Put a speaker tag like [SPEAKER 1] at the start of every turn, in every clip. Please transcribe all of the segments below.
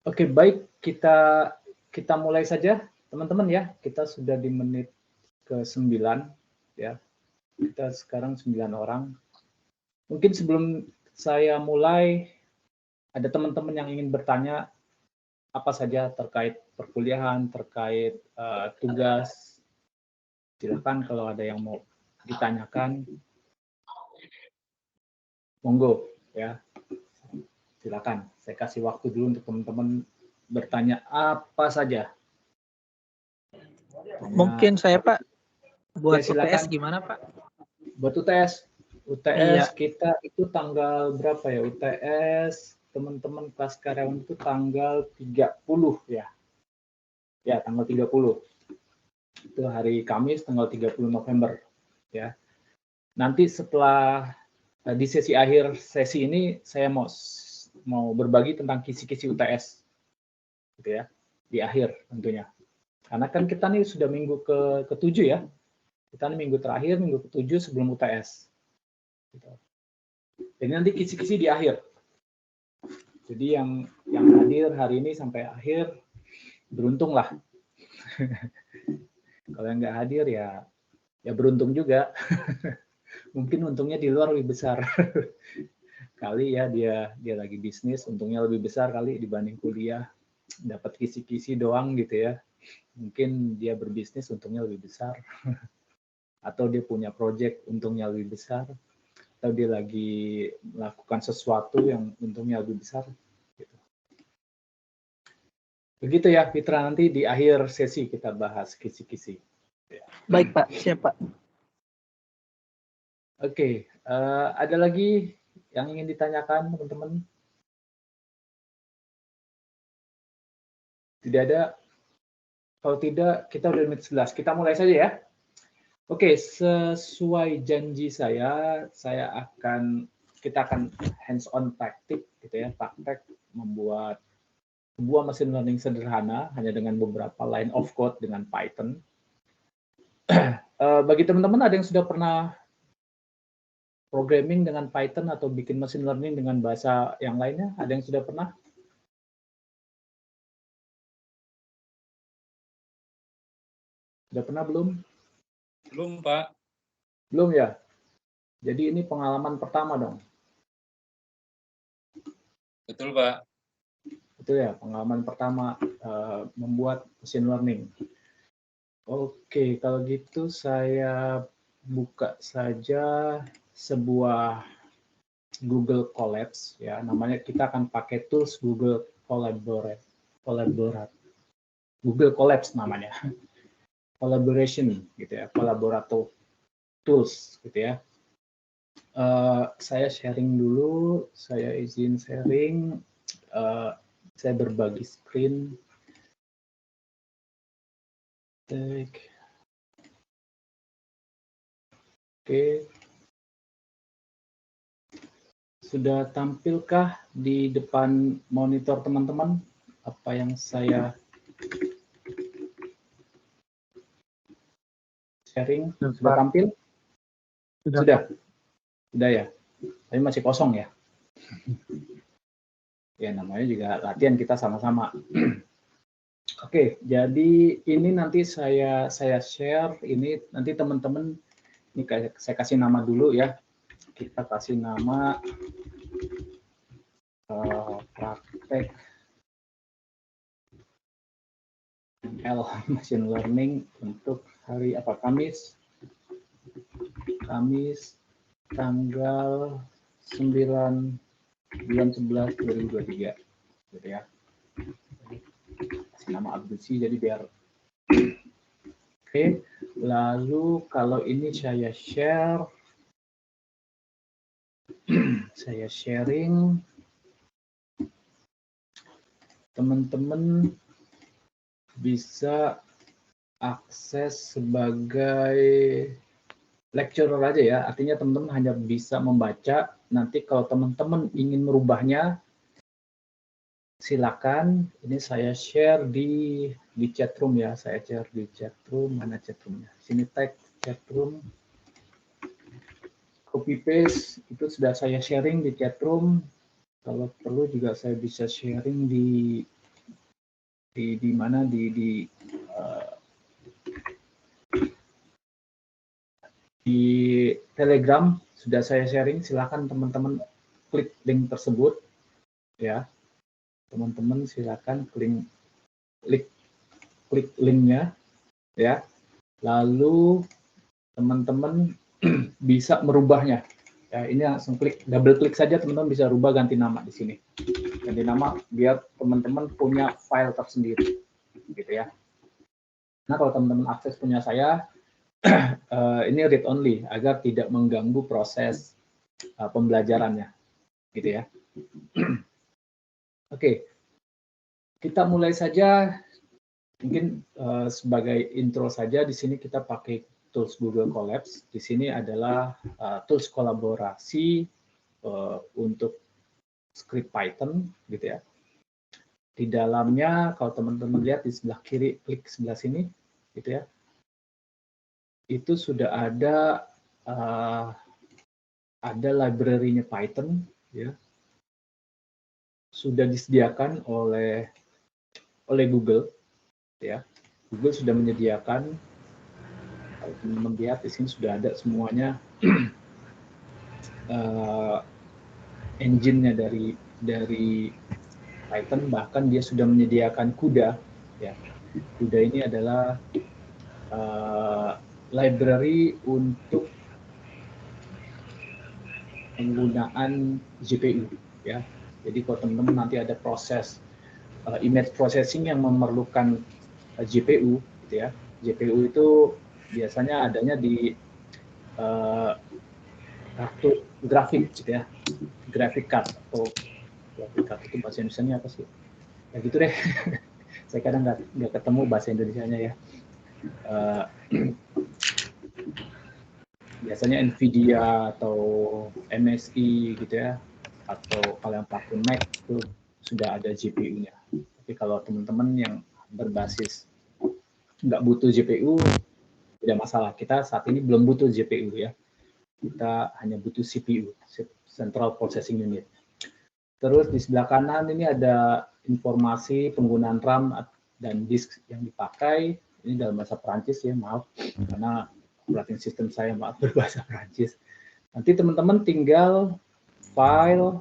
[SPEAKER 1] Oke, baik, kita mulai saja, teman-teman ya. Kita sudah di menit ke-9 ya. Kita sekarang 9 orang. Mungkin sebelum saya mulai, ada teman-teman yang ingin bertanya apa saja terkait perkuliahan, terkait tugas. Silakan kalau ada yang mau ditanyakan, monggo ya. Silakan. Saya kasih waktu dulu untuk teman-teman bertanya apa saja.
[SPEAKER 2] Mungkin saya Pak, buat
[SPEAKER 1] ya,
[SPEAKER 2] UTS gimana Pak?
[SPEAKER 1] Buat UTS
[SPEAKER 2] Iya.
[SPEAKER 1] kita itu tanggal berapa ya? UTS teman-teman kelas karyawan itu tanggal 30 ya. Ya, tanggal 30. Itu hari Kamis tanggal 30 November ya. Nanti setelah di sesi akhir sesi ini saya mau berbagi tentang kisi-kisi UTS gitu ya. Di akhir tentunya. Karena kan kita nih sudah minggu ke-7 ya. Kita nih minggu terakhir, minggu ke-7 sebelum UTS. Gitu. Jadi nanti kisi-kisi di akhir. Jadi yang hadir hari ini sampai akhir beruntung lah. Kalau yang nggak hadir ya beruntung juga. Mungkin untungnya di luar lebih besar. Kali ya dia lagi bisnis, untungnya lebih besar kali dibanding kuliah. Dapat kisi-kisi doang gitu ya. Mungkin dia berbisnis untungnya lebih besar. Atau dia punya project untungnya lebih besar. Atau dia lagi melakukan sesuatu yang untungnya lebih besar. Gitu. Begitu ya, Fitra, nanti di akhir sesi kita bahas kisi-kisi.
[SPEAKER 2] Baik Pak, siap Pak.
[SPEAKER 1] Oke, ada lagi yang ingin ditanyakan teman-teman? Tidak ada? Kalau tidak, kita udah menit 11. Kita mulai saja ya. Oke, sesuai janji kita akan hands-on praktik gitu ya, praktek membuat sebuah mesin learning sederhana hanya dengan beberapa line of code dengan Python. Bagi teman-teman ada yang sudah pernah programming dengan Python atau bikin machine learning dengan bahasa yang lainnya? Ada yang sudah pernah? Sudah pernah belum?
[SPEAKER 3] Belum, Pak.
[SPEAKER 1] Belum ya? Jadi ini pengalaman pertama dong?
[SPEAKER 3] Betul, Pak.
[SPEAKER 1] Betul ya, pengalaman pertama membuat machine learning. Oke, kalau gitu saya buka saja sebuah Google Colabs ya, namanya kita akan pakai tools Google Google Colabs namanya. Collaboration gitu ya, collaborative tools gitu ya. Saya sharing dulu, saya izin sharing, saya berbagi screen. Oke. Sudah tampilkah di depan monitor teman-teman apa yang saya sharing? Sudah tampil? Sudah. Sudah ya. Tapi masih kosong ya. Ya namanya juga latihan kita sama-sama. Oke, jadi ini nanti saya share ini nanti teman-teman ini saya kasih nama dulu ya. Kita kasih nama praktek ML machine learning untuk hari apa? Kamis tanggal 9 bulan 11 2023 gitu ya. Kasih nama Abdusi jadi biar oke. Lalu kalau ini saya share saya sharing teman-teman bisa akses sebagai lecturer aja ya, artinya teman-teman hanya bisa membaca. Nanti kalau teman-teman ingin merubahnya silakan. Ini saya share di chatroom ya, saya share di chatroom. Mana chatroomnya? Sini tag chatroom, copy paste itu sudah saya sharing di chatroom. Kalau perlu juga saya bisa sharing di di mana di Telegram sudah saya sharing, silakan teman-teman klik link tersebut ya. Teman-teman silakan klik linknya ya. Lalu teman-teman bisa merubahnya. Ya, ini langsung double klik saja teman-teman bisa rubah ganti nama di sini. Ganti nama biar teman-teman punya file tersendiri gitu ya. Nah, kalau teman-teman akses punya saya ini read only agar tidak mengganggu proses pembelajarannya gitu ya. Oke. Kita mulai saja mungkin sebagai intro saja. Di sini kita pakai tools Google Colabs. Di sini adalah tools kolaborasi untuk script Python gitu ya. Di dalamnya kalau teman-teman lihat di sebelah kiri, klik sebelah sini gitu ya. Itu sudah ada library-nya Python ya. Sudah disediakan oleh Google ya. Google sudah menyediakan, kalau teman-teman lihat di sini sudah ada semuanya engine-nya dari Python, bahkan dia sudah menyediakan CUDA ya. CUDA ini adalah library untuk penggunaan GPU ya. Jadi kalau teman-teman nanti ada proses image processing yang memerlukan GPU gitu ya. GPU itu biasanya adanya di kartu grafik gitu ya. Graphic card atau graphic card itu bahasa Indonesianya apa sih? Ya gitu deh. Saya kadang nggak ketemu bahasa Indonesianya ya. Biasanya Nvidia atau MSI gitu ya, atau kalau yang pakai Mac itu sudah ada GPU-nya. Tapi kalau teman-teman yang berbasis nggak butuh GPU, tidak masalah. Kita saat ini belum butuh GPU ya. Kita hanya butuh CPU, Central Processing Unit. Terus di sebelah kanan ini ada informasi penggunaan RAM dan disk yang dipakai. Ini dalam bahasa Perancis ya, maaf. Karena operating system saya berbahasa Prancis. Nanti teman-teman tinggal file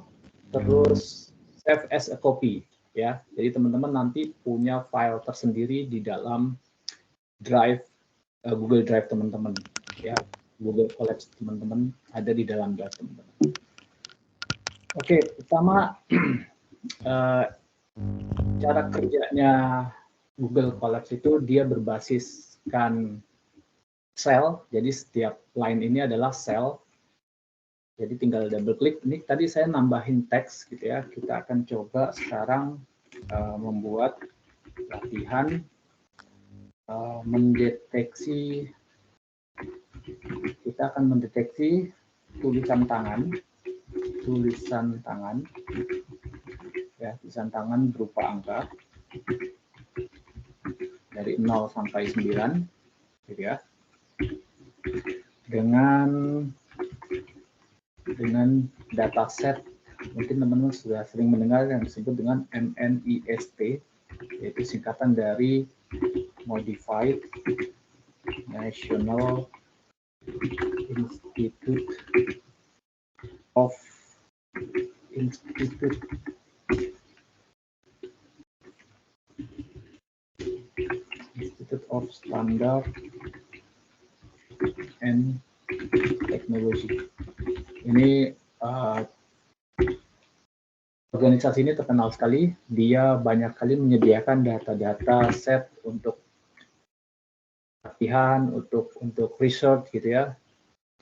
[SPEAKER 1] terus save as a copy ya. Jadi teman-teman nanti punya file tersendiri di dalam drive Google Drive teman-teman ya. Google Colabs teman-teman ada di dalam drive teman-teman. Oke, pertama cara kerjanya Google Colabs itu dia berbasiskan cell, jadi setiap line ini adalah cell. Jadi tinggal double klik. Ini tadi saya nambahin teks gitu ya. Kita akan coba sekarang membuat latihan mendeteksi. Kita akan mendeteksi tulisan tangan ya, tulisan tangan berupa angka dari 0 sampai 9 gitu ya. Dengan dataset, mungkin teman-teman sudah sering mendengar yang disebut dengan MNIST, yaitu singkatan dari Modified National Institute of Standard and Technology. Ini organisasi ini terkenal sekali. Dia banyak kali menyediakan data-data set untuk latihan, untuk research gitu ya.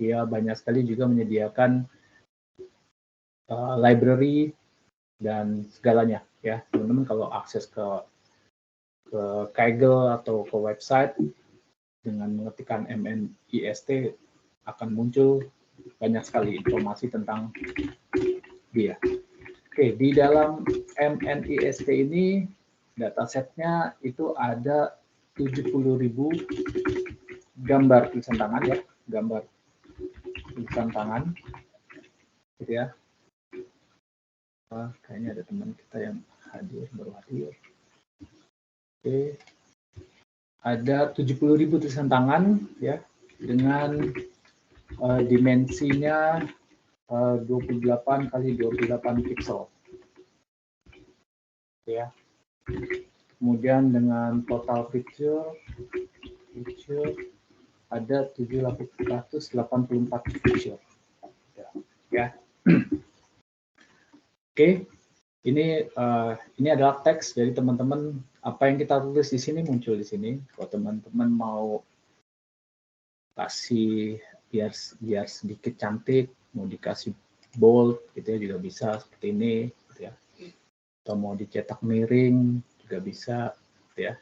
[SPEAKER 1] Dia banyak sekali juga menyediakan library dan segalanya ya. Teman-teman kalau akses ke Kaggle atau ke website dengan mengetikkan MNIST akan muncul banyak sekali informasi tentang dia. Oke, di dalam MNIST ini datasetnya itu ada 70.000 gambar tulisan tangan ya, gambar tulisan tangan gitu ya. Kayaknya ada teman kita yang baru hadir. Oke. Ada 70.000 tulisan tangan ya dengan dimensinya 28 kali 28 pixel. Ya. Kemudian dengan total feature ada 784 feature. Ya. Oke. Ini adalah teks dari teman-teman. Apa yang kita tulis di sini muncul di sini. Kalau teman-teman mau kasih biar sedikit cantik, mau dikasih bold gitu ya juga bisa seperti ini gitu ya. Atau mau dicetak miring juga bisa gitu ya.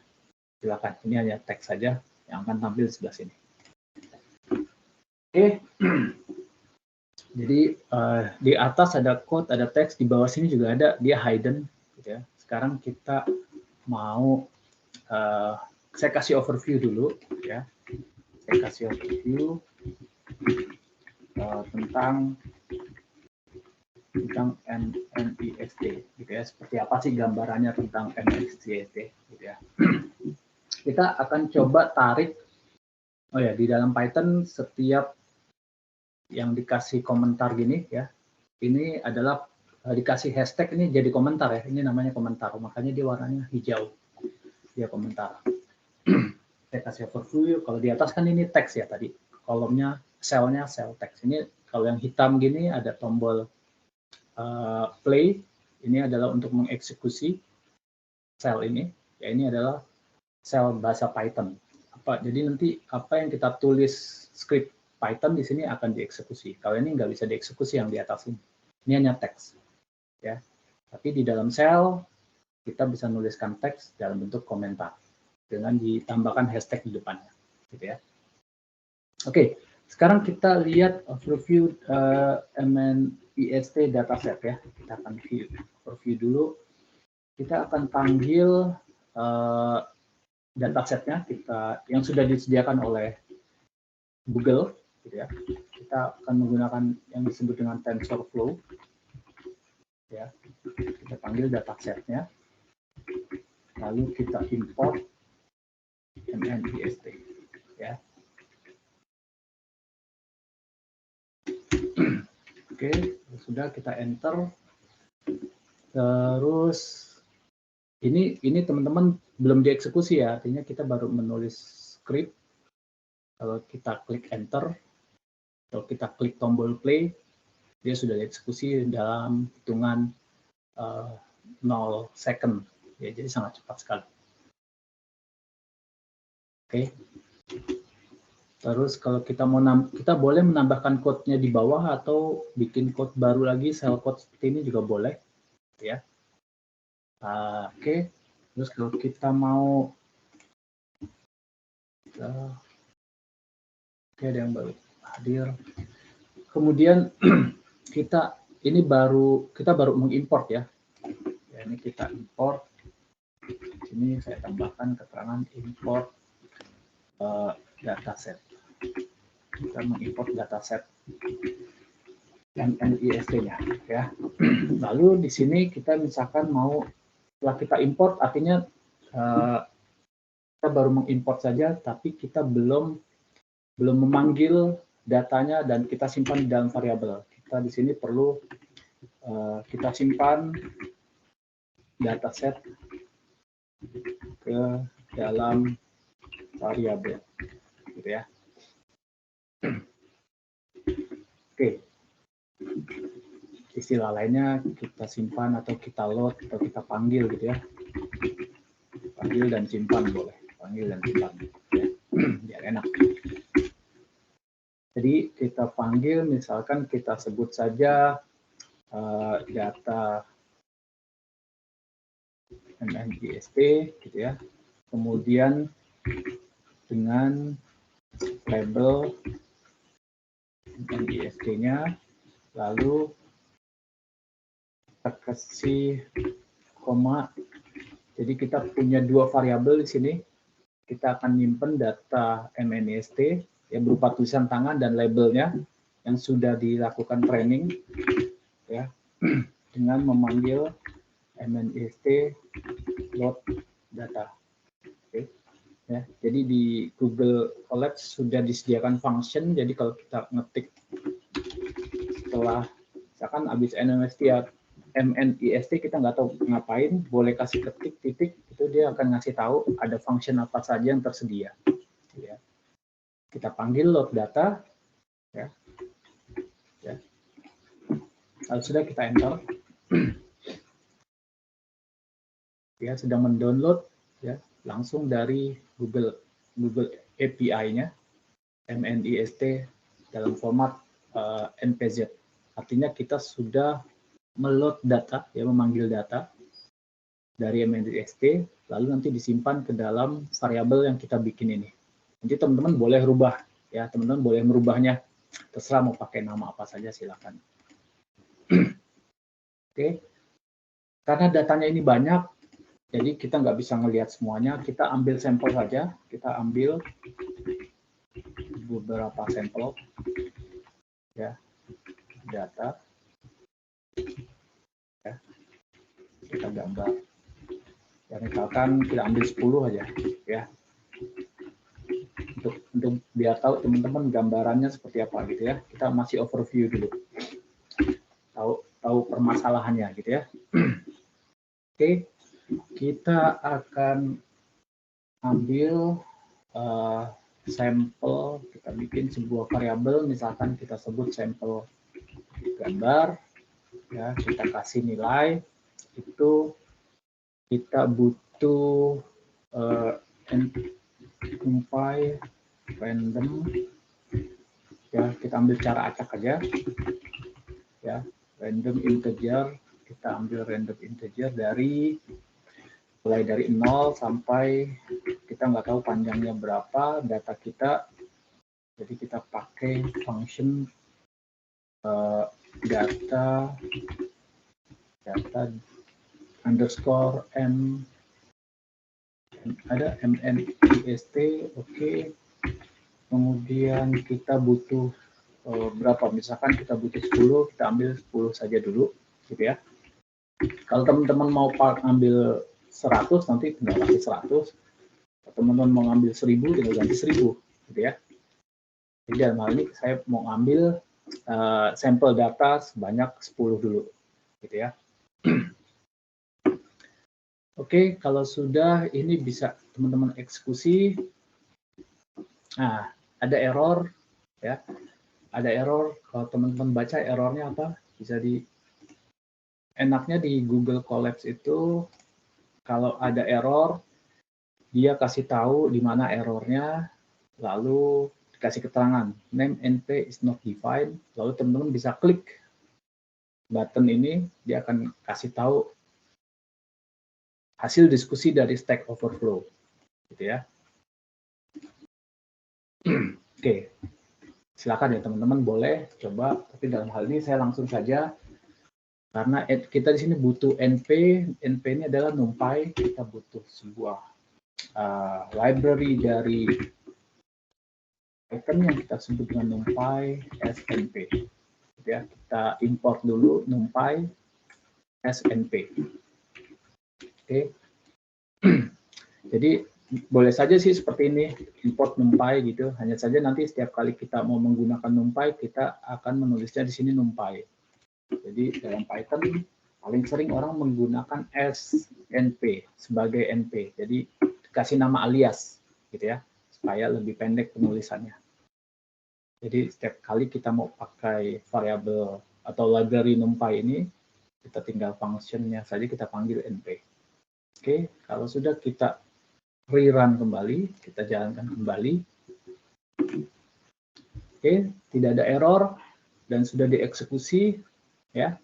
[SPEAKER 1] Silakan, ini hanya teks saja yang akan tampil di sebelah sini. Oke. Jadi di atas ada code, ada teks, di bawah sini juga ada, dia hidden gitu ya. Sekarang kita mau saya kasih overview dulu ya. Saya kasih overview tentang NIST gitu ya. Seperti apa sih gambarannya tentang NIST gitu ya. Kita akan coba tarik di dalam Python setiap yang dikasih komentar gini ya. Ini adalah dikasih hashtag, ini jadi komentar ya. Ini namanya komentar. Makanya dia warnanya hijau. Dia komentar. Saya kasih overview. Kalau di atas kan ini teks ya tadi. Kolomnya, selnya sel teks. Ini kalau yang hitam gini ada tombol play. Ini adalah untuk mengeksekusi sel ini. Ya ini adalah sel bahasa Python. Jadi nanti apa yang kita tulis script Python di sini akan dieksekusi. Kalau ini nggak bisa dieksekusi yang di atas ini. Ini hanya teks. Ya. Tapi di dalam sel kita bisa nuliskan teks dalam bentuk komentar dengan ditambahkan hashtag di depannya, gitu ya. Oke, sekarang kita lihat overview MNIST dataset ya. Kita akan overview dulu. Kita akan panggil datasetnya yang sudah disediakan oleh Google, gitu ya. Kita akan menggunakan yang disebut dengan TensorFlow. Ya, kita panggil datasetnya. Lalu kita import MNIST ya. Oke, sudah kita enter. Terus ini teman-teman belum dieksekusi ya, artinya kita baru menulis script. Kalau kita klik enter, kalau kita klik tombol play, dia sudah dieksekusi dalam hitungan 0 second. Ya, jadi sangat cepat sekali. Oke. Terus kalau kita kita boleh menambahkan code-nya di bawah atau bikin code baru lagi, sel code seperti ini juga boleh, ya. Oke. Terus kalau kita mau, oke, ada yang baru hadir. Kemudian kita baru mengimport ya. Ini kita import. Ini saya tambahkan keterangan import dataset. Kita mengimport dataset yang NIST-nya ya. Lalu di sini kita misalkan mau, setelah kita import, artinya kita baru mengimport saja, tapi kita belum memanggil datanya dan kita simpan di dalam variabel. Kita di sini perlu kita simpan dataset ke dalam variabel, gitu ya. Oke. Istilah lainnya kita simpan atau kita load atau kita panggil gitu ya. Panggil dan simpan boleh. Panggil dan simpan. Ya. Biar enak. Jadi kita panggil, misalkan kita sebut saja data MNIST gitu ya. Kemudian dengan label MNIST-nya, lalu kita kasih koma. Jadi kita punya dua variabel di sini. Kita akan nyimpen data MNIST yang berupa tulisan tangan dan labelnya yang sudah dilakukan training ya, dengan memanggil MNIST load data. Ya, jadi di Google Colabs sudah disediakan function. Jadi kalau kita ngetik setelah misalkan habis MNIST kita nggak tahu ngapain, boleh kasih ketik titik, itu dia akan ngasih tahu ada function apa saja yang tersedia. Ya. Kita panggil load data, ya. Ya. Kalau sudah kita enter, ya sedang mendownload, ya langsung dari Google API-nya MNIST dalam format NPZ. Artinya kita sudah meload data, ya memanggil data dari MNIST, lalu nanti disimpan ke dalam variabel yang kita bikin ini. Nanti teman-teman boleh rubah, ya teman-teman boleh merubahnya, terserah mau pakai nama apa saja silakan. Oke, karena datanya ini banyak, jadi kita nggak bisa ngelihat semuanya. Kita ambil sampel saja, kita ambil beberapa sampel, ya data, ya kita gambar. Ya misalkan kita ambil 10 aja, ya. Untuk biar tahu teman-teman gambarannya seperti apa gitu ya. Kita masih overview dulu. Tahu permasalahannya gitu ya. Oke, kita akan ambil sampel, kita bikin sebuah variabel, misalkan kita sebut sampel gambar, ya kita kasih nilai, itu kita butuh NumPy random, ya kita ambil cara acak aja, ya random integer, kita ambil random integer mulai dari 0 sampai kita nggak tahu panjangnya berapa data kita, jadi kita pakai function data underscore ada MNIST, oke. Kemudian kita butuh berapa, misalkan kita butuh 10, kita ambil 10 saja dulu gitu ya. Kalau teman-teman mau ambil 100 nanti tinggal kasih 100, teman-teman mau ngambil 1000 tinggal ganti 1000 gitu ya. Jadi dalam hal ini saya mau ngambil sampel data sebanyak 10 dulu gitu ya. Oke, kalau sudah ini bisa teman-teman eksekusi. Nah, ada error ya. Ada error, kalau teman-teman baca errornya apa? Bisa enaknya di Google Colabs itu kalau ada error dia kasih tahu di mana errornya, lalu dikasih keterangan name NP is not defined, lalu teman-teman bisa klik button ini, dia akan kasih tahu hasil diskusi dari Stack Overflow gitu ya. Oke, silakan ya teman-teman boleh coba, tapi dalam hal ini saya langsung saja karena kita di sini butuh NP ini adalah NumPy, kita butuh sebuah library dari Python yang kita sebut dengan NumPy SNP. Ya, kita import dulu NumPy SNP. Oke. Jadi boleh saja sih seperti ini, import NumPy gitu. Hanya saja nanti setiap kali kita mau menggunakan NumPy, kita akan menulisnya di sini NumPy. Jadi dalam Python paling sering orang menggunakan SNP sebagai NP. Jadi kasih nama alias gitu ya, supaya lebih pendek penulisannya. Jadi setiap kali kita mau pakai variabel atau library NumPy ini, kita tinggal functionnya saja kita panggil NP. Oke, kalau sudah kita rerun kembali, kita jalankan kembali. Oke, tidak ada error dan sudah dieksekusi ya.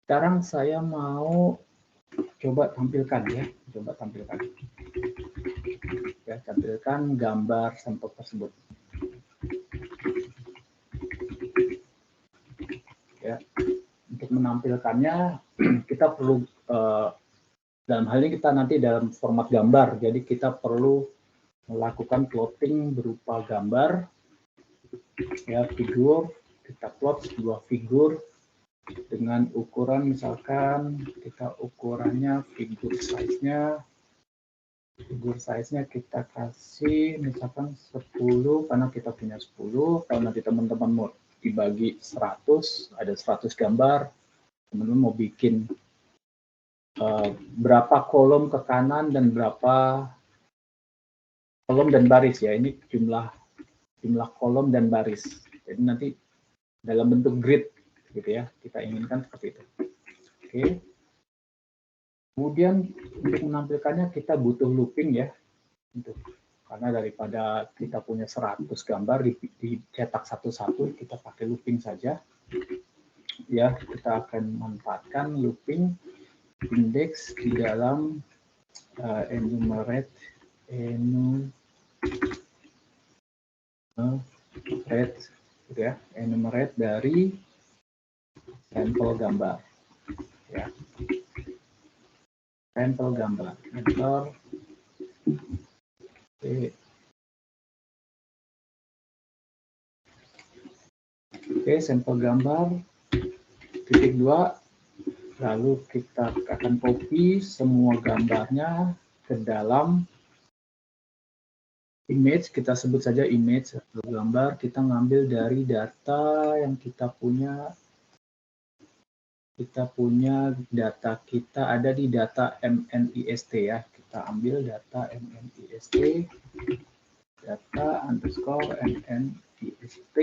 [SPEAKER 1] Sekarang saya mau coba tampilkan ya, ya, tampilkan gambar sampel tersebut. Ya, untuk menampilkannya kita perlu dalam hal ini kita nanti dalam format gambar, jadi kita perlu melakukan plotting berupa gambar, ya figur, kita plot sebuah figur dengan ukuran, misalkan kita ukurannya figur size-nya Figur size-nya kita kasih misalkan 10 karena kita punya 10. Kalau nanti teman-teman mau dibagi 100, ada 100 gambar, teman-teman mau bikin berapa kolom ke kanan dan berapa kolom dan baris ya. Ini jumlah kolom dan baris. Jadi nanti dalam bentuk grid gitu ya. Kita inginkan seperti itu. Oke. Kemudian untuk menampilkannya kita butuh looping ya. Karena daripada kita punya 100 gambar dicetak satu-satu, kita pakai looping saja. Ya, kita akan memanfaatkan looping index di dalam enumerate gitu ya, enumerate dari sampel gambar. Ya. Sampel gambar. Enter. Oke, sampel gambar. Titik 2. Lalu kita akan copy semua gambarnya ke dalam image. Kita sebut saja image atau gambar. Kita ngambil dari data yang kita punya. Data kita ada di data MNIST ya. Kita ambil data MNIST, data underscore MNIST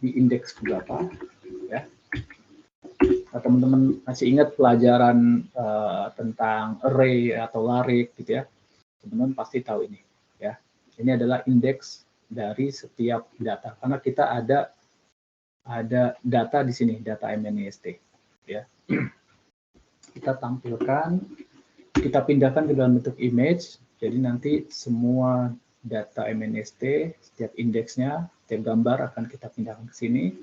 [SPEAKER 1] di indeks berapa ya. Nah, teman-teman masih ingat pelajaran tentang array atau larik gitu ya. Teman-teman pasti tahu ini ya. Ini adalah indeks dari setiap data karena kita ada data di sini, data MNIST ya. Kita tampilkan, kita pindahkan ke dalam bentuk image. Jadi nanti semua data MNIST, setiap indeksnya, setiap gambar akan kita pindahkan ke sini.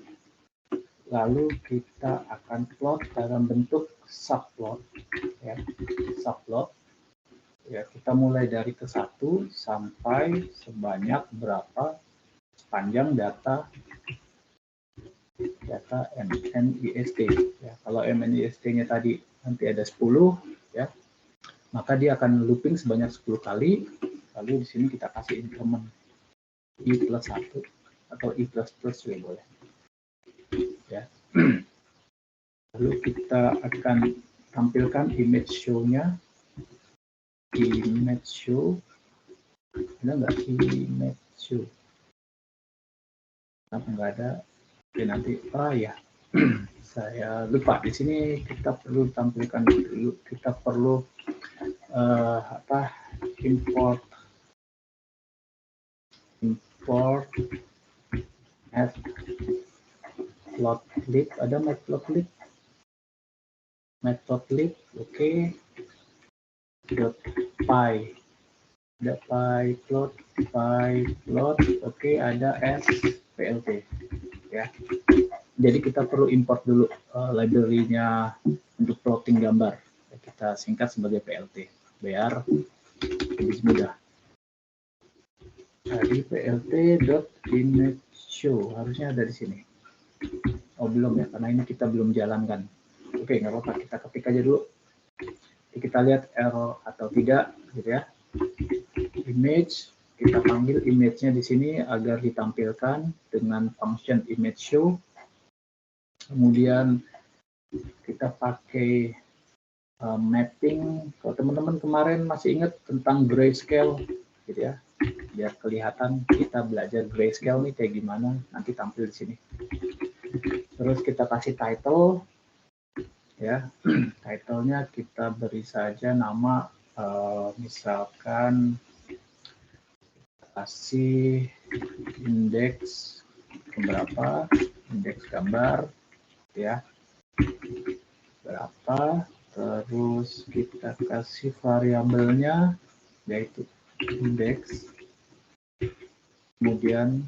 [SPEAKER 1] Lalu kita akan plot dalam bentuk subplot ya. Subplot. Ya, kita mulai dari ke 1 sampai sebanyak berapa sepanjang data MNIST ya. Kalau MNIST-nya tadi nanti ada 10 ya, maka dia akan looping sebanyak 10 kali. Lalu di sini kita kasih increment i plus 1 atau i plus plus juga boleh ya. Lalu kita akan tampilkan image show-nya. Image show ada nggak? Image show nggak ada. Oke, nanti ya saya lupa di sini kita perlu tampilkan dulu, kita perlu import matplotlib. Ada matplotlib oke. .py ada pyplot oke. Ada splt ya. Jadi kita perlu import dulu library-nya untuk plotting gambar. Kita singkat sebagai PLT biar lebih mudah. Tadi plt.imageShow harusnya ada di sini. Oh belum ya, karena ini kita belum jalankan. Oke, nggak apa-apa, kita ketik aja dulu. Jadi kita lihat error atau tidak, gitu ya. Image, kita panggil image-nya di sini agar ditampilkan dengan function imageShow. Kemudian kita pakai mapping. Kalau teman-teman kemarin masih ingat tentang grayscale, gitu ya, biar kelihatan kita belajar grayscale nih kayak gimana, nanti tampil di sini. Terus kita kasih title, ya, title-nya kita beri saja nama, misalkan kasih indeks berapa, indeks gambar, ya, berapa. Terus kita kasih variabelnya yaitu indeks, kemudian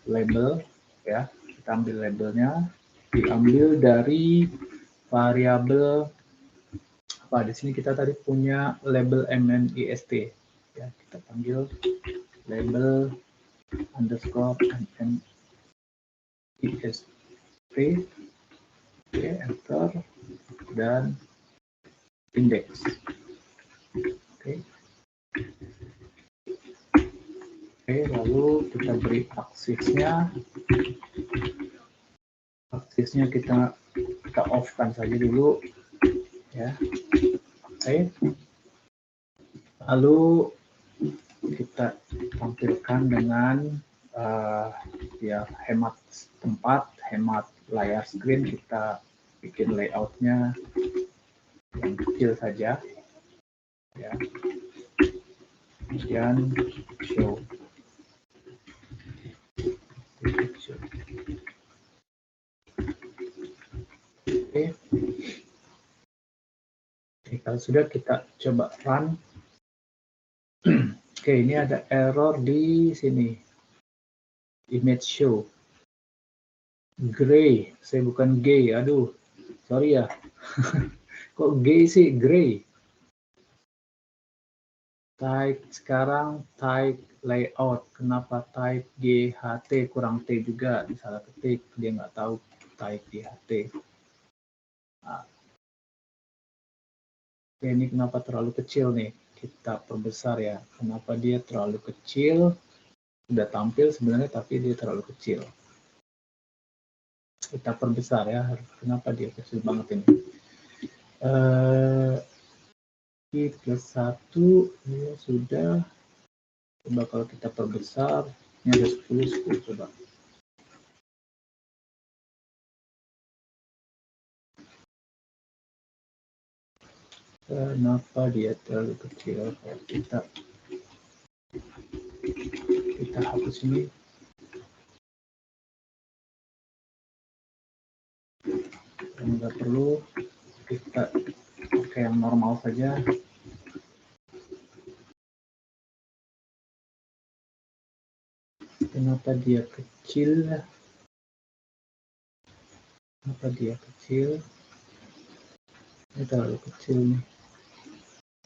[SPEAKER 1] label ya, kita ambil labelnya, diambil dari variabel apa, di sini kita tadi punya label MNIST ya, kita panggil label underscore MNIST. Oke, enter, dan indeks. Oke. Oke, lalu kita beri aksisnya. Aksisnya kita off-kan saja dulu, ya. Oke. Lalu kita tampilkan dengan ya hemat tempat, hemat layar screen, kita bikin layoutnya yang kecil saja, ya. Kemudian show. Oke. Oke, kalau sudah kita coba run. Oke, ini ada error di sini. Image show. Gray, saya bukan gay, aduh, sorry ya. Kok gay sih, gray. Type sekarang type layout. Kenapa type GHT kurang T juga, salah ketik, dia nggak tahu type GHT. Nah, ini kenapa terlalu kecil nih? Kita perbesar ya. Kenapa dia terlalu kecil? Udah tampil sebenarnya tapi dia terlalu kecil. Kita perbesar ya. Kenapa dia kecil banget ini? I plus 1 ya sudah. Coba kalau kita perbesar, ini ada 10 coba. Kenapa dia terlalu kecil? Kalau kita hapus ini. Nggak perlu, kita pakai yang normal saja. Kenapa dia kecil? Kenapa dia kecil? Ini terlalu kecil nih.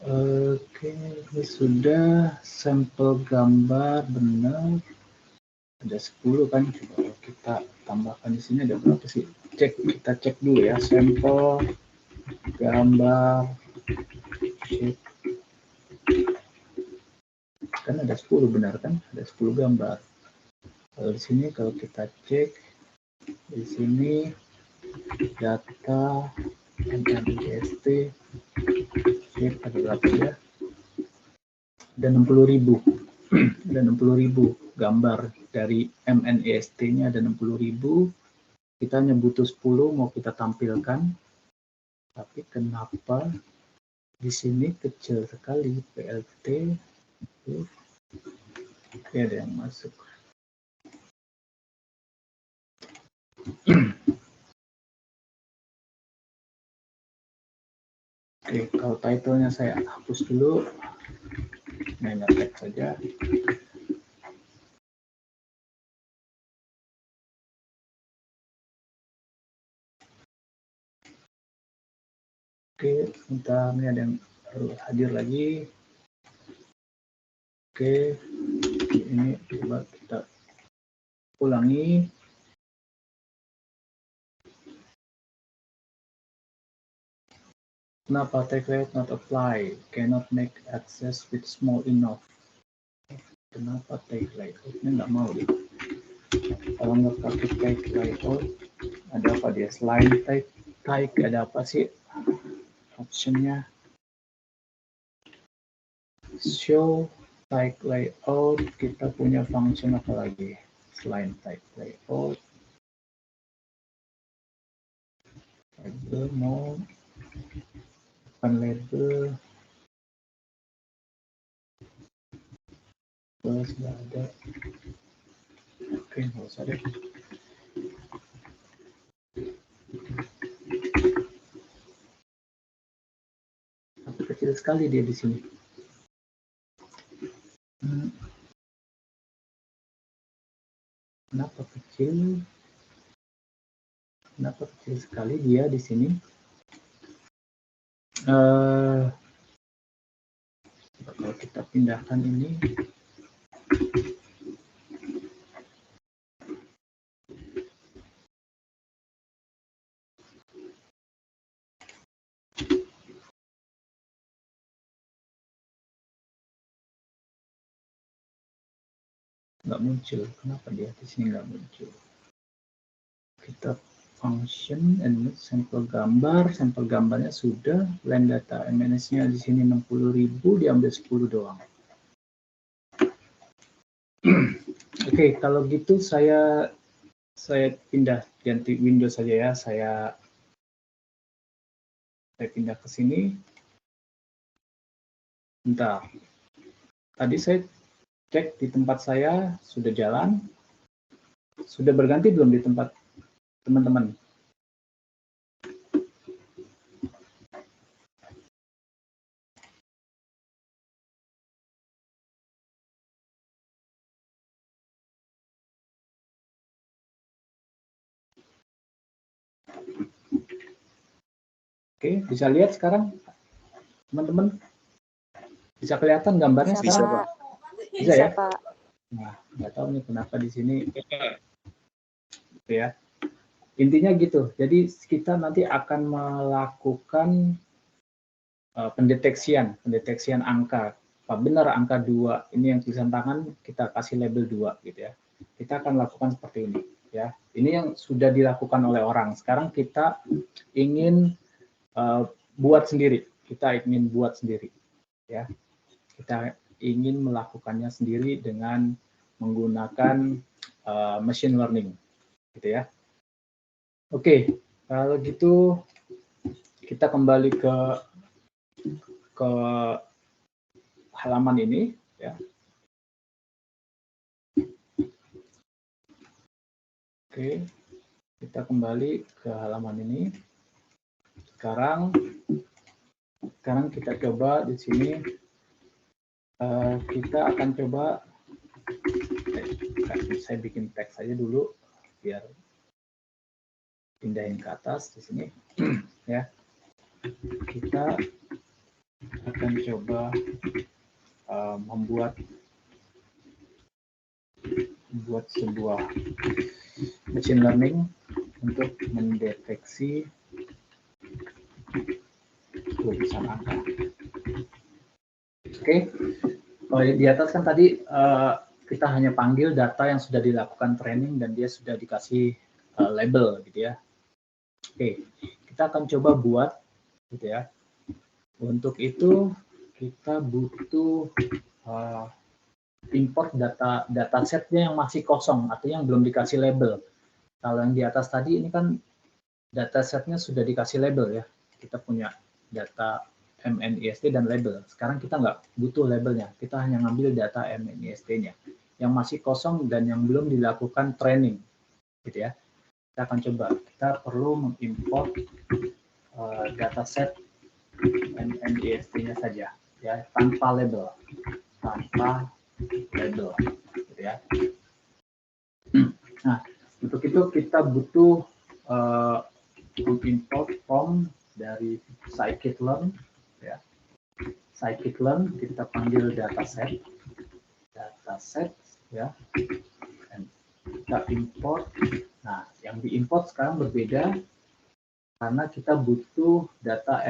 [SPEAKER 1] Oke, ini sudah sampel gambar benar. Ada 10 kan? Coba kita tambahkan di sini ada berapa sih? Kita cek dulu ya, sampel gambar shape. Kan ada 10 benar kan? Ada 10 gambar. Kalau di sini kalau kita cek di sini data MNIST shape ada berapa ya? Ada 60.000. Ada 60.000 gambar dari MNIST-nya, ada 60.000. Kita hanya butuh 10 mau kita tampilkan. Tapi kenapa di sini kecil sekali PLT? Oke, ada yang masuk. Oke, kalau title-nya saya hapus dulu. Main text saja. Oke, sebentar, ini ada yang baru hadir lagi. Oke, ini coba kita ulangi. Kenapa tag layout not apply? Cannot make access with small enough. Kenapa tag layout-nya nggak mau deh? Kalau nggak pakai tag layout, ada apa dia? Slide tag, ada apa sih? Optionnya show tag layout, kita punya function apa lagi selain tag layout? Label mau bukan label, terus nggak ada. Oke, nggak usah deh. Tapi kecil sekali dia di sini. Kenapa kecil? Kenapa kecil sekali dia di sini? Kalau kita pindahkan ini, nggak muncul. Kenapa dia di sini nggak muncul? Kita function and sampel gambar. Sampel gambarnya sudah. Line data MNS-nya di sini 60.000, diambil 10 doang. Oke, kalau gitu saya pindah ganti Windows saja ya. Saya pindah ke sini. Bentar. Tadi saya cek di tempat saya sudah jalan. Sudah berganti belum di tempat teman-teman? Oke, bisa lihat sekarang teman-teman? Bisa kelihatan gambarnya
[SPEAKER 4] Bisa,
[SPEAKER 1] sekarang?
[SPEAKER 4] Pak.
[SPEAKER 1] Bisa ya?
[SPEAKER 4] Pak.
[SPEAKER 1] Nah, nggak tahu nih kenapa di sini. Gitu ya. Intinya gitu. Jadi kita nanti akan melakukan pendeteksian angka. Apa benar angka 2 ini yang tulisan tangan kita kasih label 2 gitu ya. Kita akan lakukan seperti ini ya. Ini yang sudah dilakukan oleh orang. Sekarang kita ingin buat sendiri. Kita ingin buat sendiri ya. Kita ingin melakukannya sendiri dengan menggunakan machine learning gitu ya. Oke, kalau gitu kita kembali ke halaman ini ya. Oke, kita kembali ke halaman ini. Sekarang kita coba di sini kita akan coba saya bikin teks saja dulu biar pindahin ke atas di sini ya. Kita akan coba membuat sebuah machine learning untuk mendeteksi tulisan angka. Oke, kalau di atas kan tadi kita hanya panggil data yang sudah dilakukan training dan dia sudah dikasih label gitu ya. Oke, kita akan coba buat gitu ya. Untuk itu kita butuh import datasetnya yang masih kosong atau yang belum dikasih label. Kalau yang di atas tadi ini kan datasetnya sudah dikasih label ya. Kita punya data MNIST dan label. Sekarang kita nggak butuh labelnya. Kita hanya ngambil data MNIST-nya yang masih kosong dan yang belum dilakukan training, gitu ya. Kita akan coba. Kita perlu mengimport dataset MNIST-nya saja, ya, tanpa label, gitu ya. Nah, untuk itu kita butuh mengimport from dari scikit-learn, ya. Scikit-learn kita panggil dataset, ya. Dan kita import. Nah, yang diimport sekarang berbeda karena kita butuh data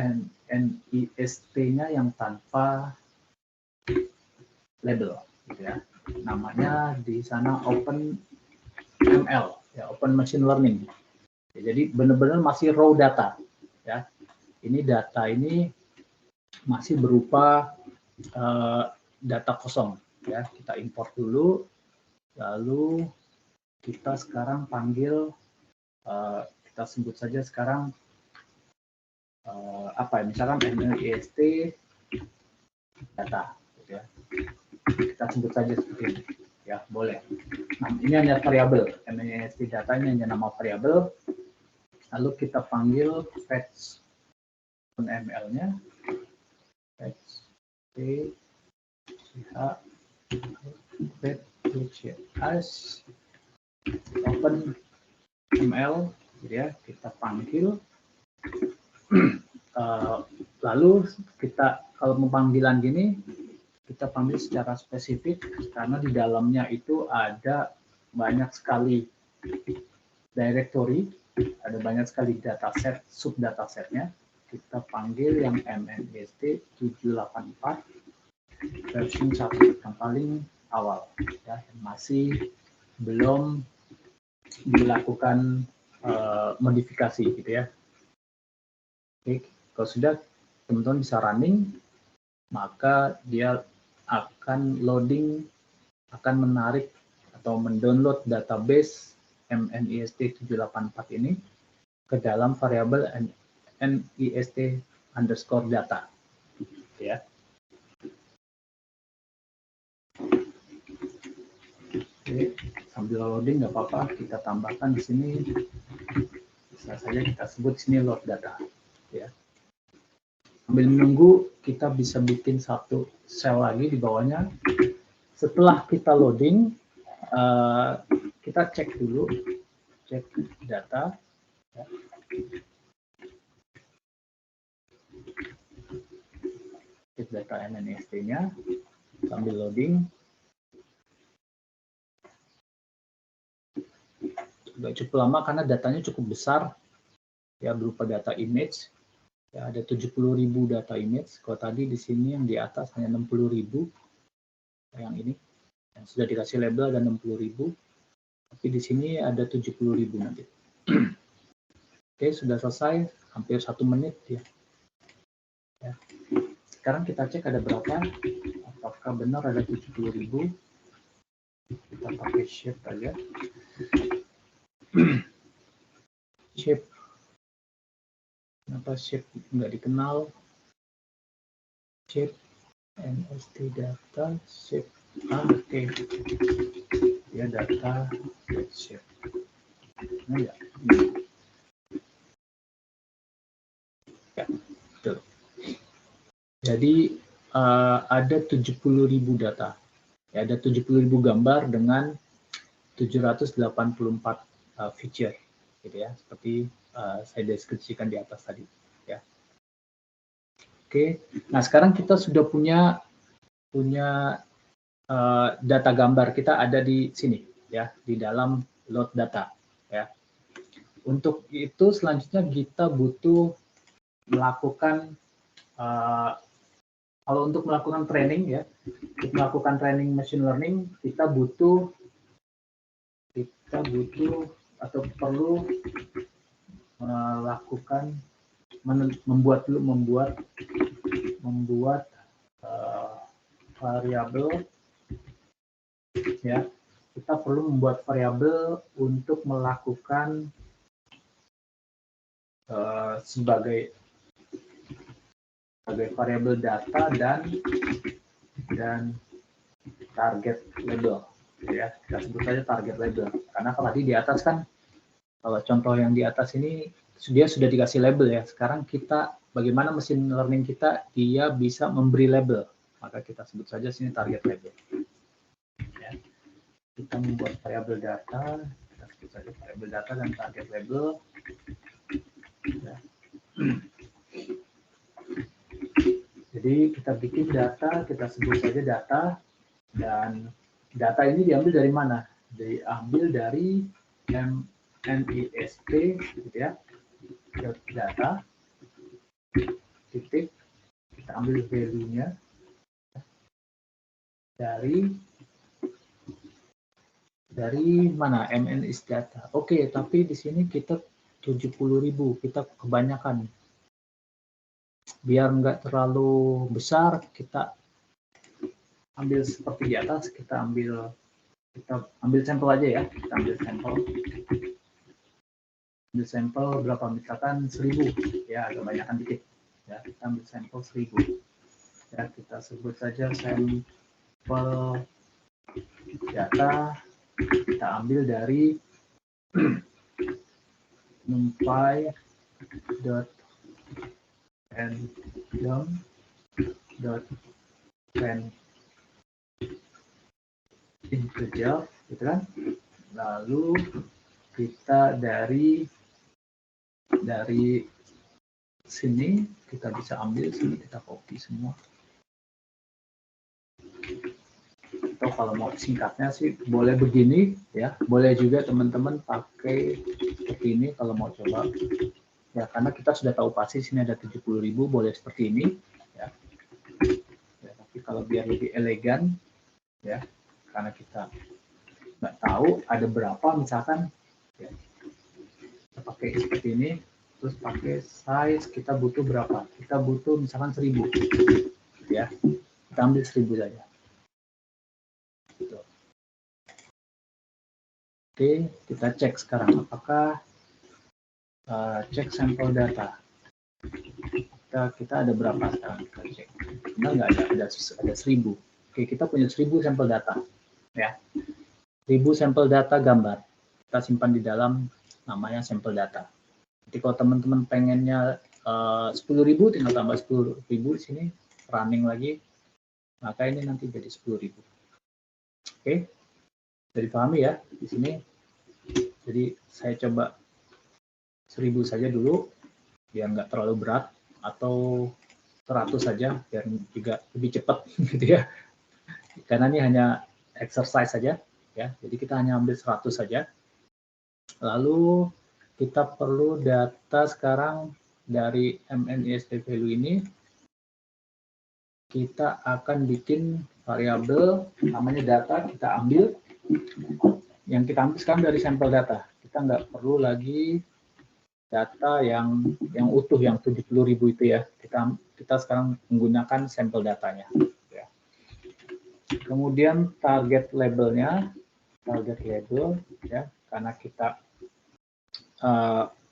[SPEAKER 1] NIST-nya yang tanpa label, gitu ya. Namanya di sana OpenML, ya, Open Machine Learning. Ya, jadi benar-benar masih raw data, ya. Ini data ini masih berupa data kosong, ya. Kita import dulu, lalu kita sekarang panggil, kita sebut saja sekarang apa ya, misalkan MNIST data, gitu ya. Kita sebut saja seperti ini, ya, boleh. Nah, ini hanya variabel, MNIST data ini hanya nama variabel. Lalu kita panggil fetch ML-nya, fetch as open ML, gitu ya. Kita panggil, lalu kita kalau mau panggilan gini kita panggil secara spesifik karena di dalamnya itu ada banyak sekali directory, ada banyak sekali dataset, sub datasetnya. Kita panggil yang MNIST 784 versi 1 yang paling awal, ya, masih belum dilakukan modifikasi gitu ya. Oke, kalau sudah teman-teman bisa running, maka dia akan loading, akan menarik atau mendownload database MNIST 784 ini ke dalam variabel NIST_data, ya. Oke, sambil loading nggak apa-apa, kita tambahkan di sini, bisa saja kita sebut sini load data, ya. Sambil menunggu, kita bisa bikin satu sel lagi di bawahnya. Setelah kita loading, kita cek dulu, cek data, ya. Cek data MNIST-nya sambil loading. Nggak cukup lama karena datanya cukup besar, ya, berupa data image. Ya, ada 70.000 data image. Kalau tadi di sini yang di atas hanya 60.000, yang ini yang sudah dikasih label ada 60.000, tapi di sini ada 70.000 nanti. Oke, sudah selesai, hampir 1 menit ya. Ya. Sekarang kita cek ada berapa, apakah benar ada 70.000. Kita pakai shape aja. Shape. Kenapa shape nggak dikenal? Shape NST data shape. Oke. Ya, data shape. Nah, ya. Ya, betul. Jadi ada 70.000 data. Ya, ada 70.000 gambar dengan 784 feature, gitu ya, seperti saya deskripsikan di atas tadi, ya. Oke, nah sekarang kita sudah punya data gambar kita ada di sini, ya, di dalam load data, ya. Untuk itu selanjutnya kita butuh melakukan kalau untuk melakukan training, ya, untuk melakukan training machine learning kita butuh atau perlu melakukan membuat variabel, ya. Kita perlu membuat variabel untuk melakukan sebagai variabel data dan target label, ya. Kita sebut saja target label karena kalau tadi di atas kan, kalau contoh yang di atas ini dia sudah dikasih label, ya. Sekarang kita bagaimana mesin learning kita dia bisa memberi label, maka kita sebut saja sini target label, ya. Kita membuat variabel data, kita sebut saja variabel data dan target label, ya. Jadi kita bikin data, kita sebut saja data, dan data ini diambil dari mana? Diambil dari NIST, gitu ya, data, titik, kita ambil value-nya dari mana? MNIST data. Oke, tapi di sini kita 70.000, kita kebanyakan. Biar nggak terlalu besar, kita ambil seperti di atas, kita ambil sampel aja, ya. Kita ambil sampel berapa, misalkan 1.000, ya, agak banyakan dikit, ya. Kita ambil sampel 1.000, ya. Kita sebut saja sampel data, kita ambil dari numpy.random.trend integer, gitu kan. Lalu kita dari sini kita bisa ambil sini, kita copy semua. Atau kalau mau singkatnya sih boleh begini, ya. Boleh juga teman-teman pakai seperti ini kalau mau coba. Ya, karena kita sudah tahu pasti sini ada 70.000, boleh seperti ini, ya. Ya, tapi kalau biar lebih elegan, ya, karena kita nggak tahu ada berapa, misalkan ya, kita pakai seperti ini, terus pakai size kita butuh berapa, kita butuh misalkan 1000 ya, kita ambil 1000 saja gitu. Oke, kita cek sekarang apakah cek sampel data kita ada berapa sekarang, kita cek benar nggak, ada 1000. Oke, kita punya 1000 sampel data ya, 1000 sampel data gambar kita simpan di dalam namanya sampel data. Jadi kalau teman-teman pengennya 10.000, tinggal tambah 10.000 di sini, running lagi, maka ini nanti jadi 10.000. Oke, jadi dipahami ya di sini. Jadi saya coba 1000 saja dulu biar nggak terlalu berat, atau 100 saja biar juga lebih cepat gitu ya, karena ini hanya exercise saja ya, jadi kita hanya ambil 100 saja. Lalu kita perlu data sekarang dari MNIST value ini, kita akan bikin variabel namanya data, kita ambil yang kita ambil sekarang dari sampel data, kita nggak perlu lagi data yang utuh yang 70.000 itu ya, kita sekarang menggunakan sampel datanya ya. Kemudian target labelnya, target label ya, karena kita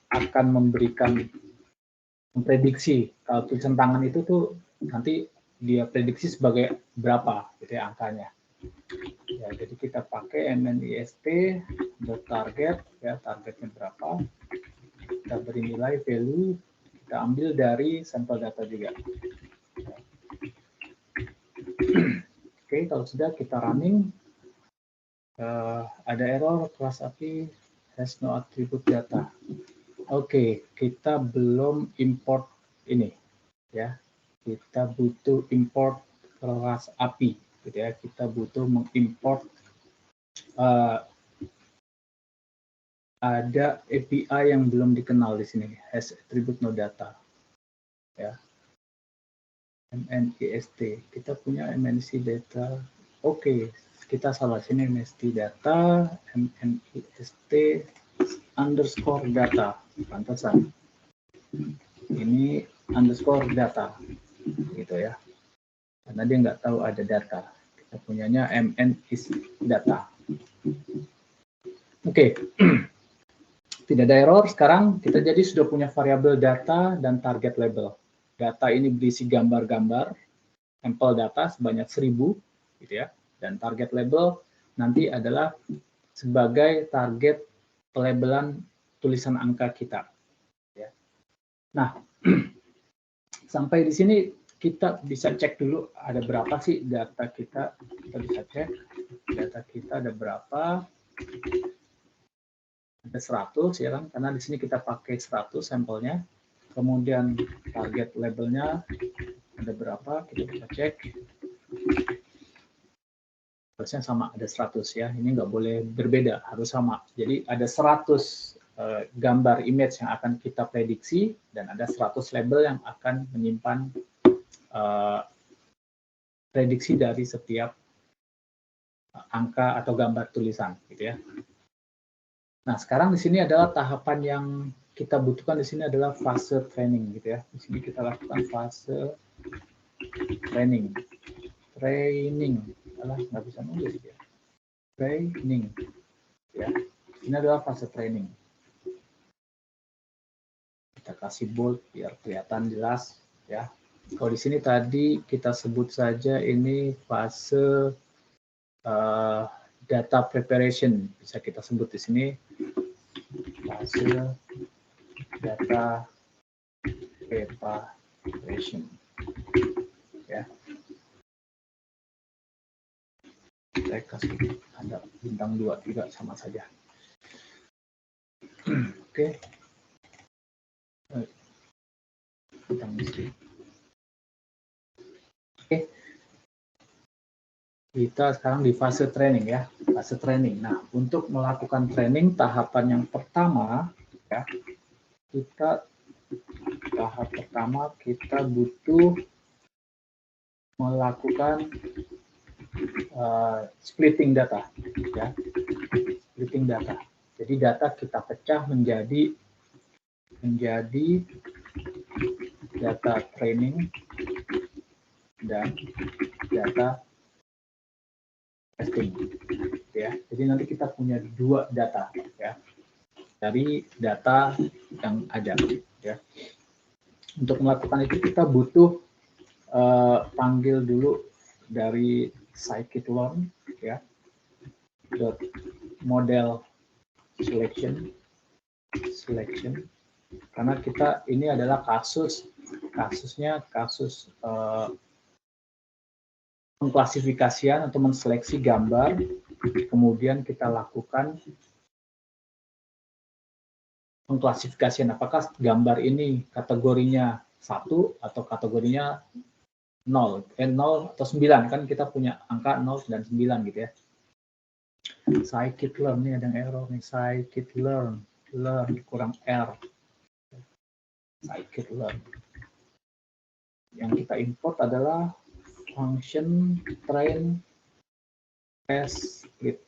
[SPEAKER 1] akan memprediksi kalau tulisan tangan itu tuh nanti dia prediksi sebagai berapa gitu ya angkanya ya, jadi kita pakai MNIST target ya, targetnya berapa, kita beri nilai value, kita ambil dari sampel data juga. Oke, kalau sudah kita running, ada error kelas API has no attribute data. Oke, kita belum import ini ya, kita butuh import kelas API gitu ya, kita butuh mengimport ada API yang belum dikenal di sini, has attribute no data ya. MNIST, kita punya MNIST data. Oke, kita salah sini, MNIST data, MNIST underscore data, pantasan ini underscore data gitu ya, karena dia nggak tahu ada data, kita punyanya MNIST data. Oke. Tidak ada error. Sekarang kita jadi sudah punya variabel data dan target label. Data ini berisi gambar-gambar, sampel data sebanyak 1000, gitu ya. Dan target label nanti adalah sebagai target pelabelan tulisan angka kita. Ya. Nah, sampai di sini kita bisa cek dulu ada berapa sih data kita. Kita bisa cek data kita ada berapa. Ada 100 ya kan, karena di sini kita pakai 100 sampelnya. Kemudian target labelnya ada berapa, kita bisa cek. Harusnya sama, ada 100 ya, ini nggak boleh berbeda, harus sama. Jadi ada 100 gambar image yang akan kita prediksi, dan ada 100 label yang akan menyimpan prediksi dari setiap angka atau gambar tulisan gitu ya. Nah, sekarang di sini adalah tahapan yang kita butuhkan di sini adalah fase training gitu ya. Di sini kita lakukan fase training. Nggak bisa nulis ya. Training ya. Ini adalah fase training. Kita kasih bold biar kelihatan jelas ya. Kalau di sini tadi kita sebut saja ini fase data preparation, bisa kita sebut di sini fase data preparation ya. Saya kasih ada bintang 2 juga sama saja. Oke. Bintang isi. Oke. Kita sekarang di fase training ya, fase training. Nah, untuk melakukan training tahapan yang pertama ya, tahap pertama kita butuh melakukan splitting data, ya, splitting data. Jadi data kita pecah menjadi data training dan data testing, ya. Jadi nanti kita punya 2 data, ya, dari data yang ada, ya. Untuk melakukan itu kita butuh panggil dulu dari scikit-learn, ya, model selection, karena kita ini adalah kasusnya kasus pengklasifikasian atau menseleksi gambar, kemudian kita lakukan pengklasifikasian apakah gambar ini kategorinya 1 atau kategorinya 0 atau 9, kan kita punya angka 0 dan 9 gitu ya. Scikit-learn, ini ada yang error nih, scikit-learn, learn kurang R. Scikit-learn. Yang kita import adalah function train test split,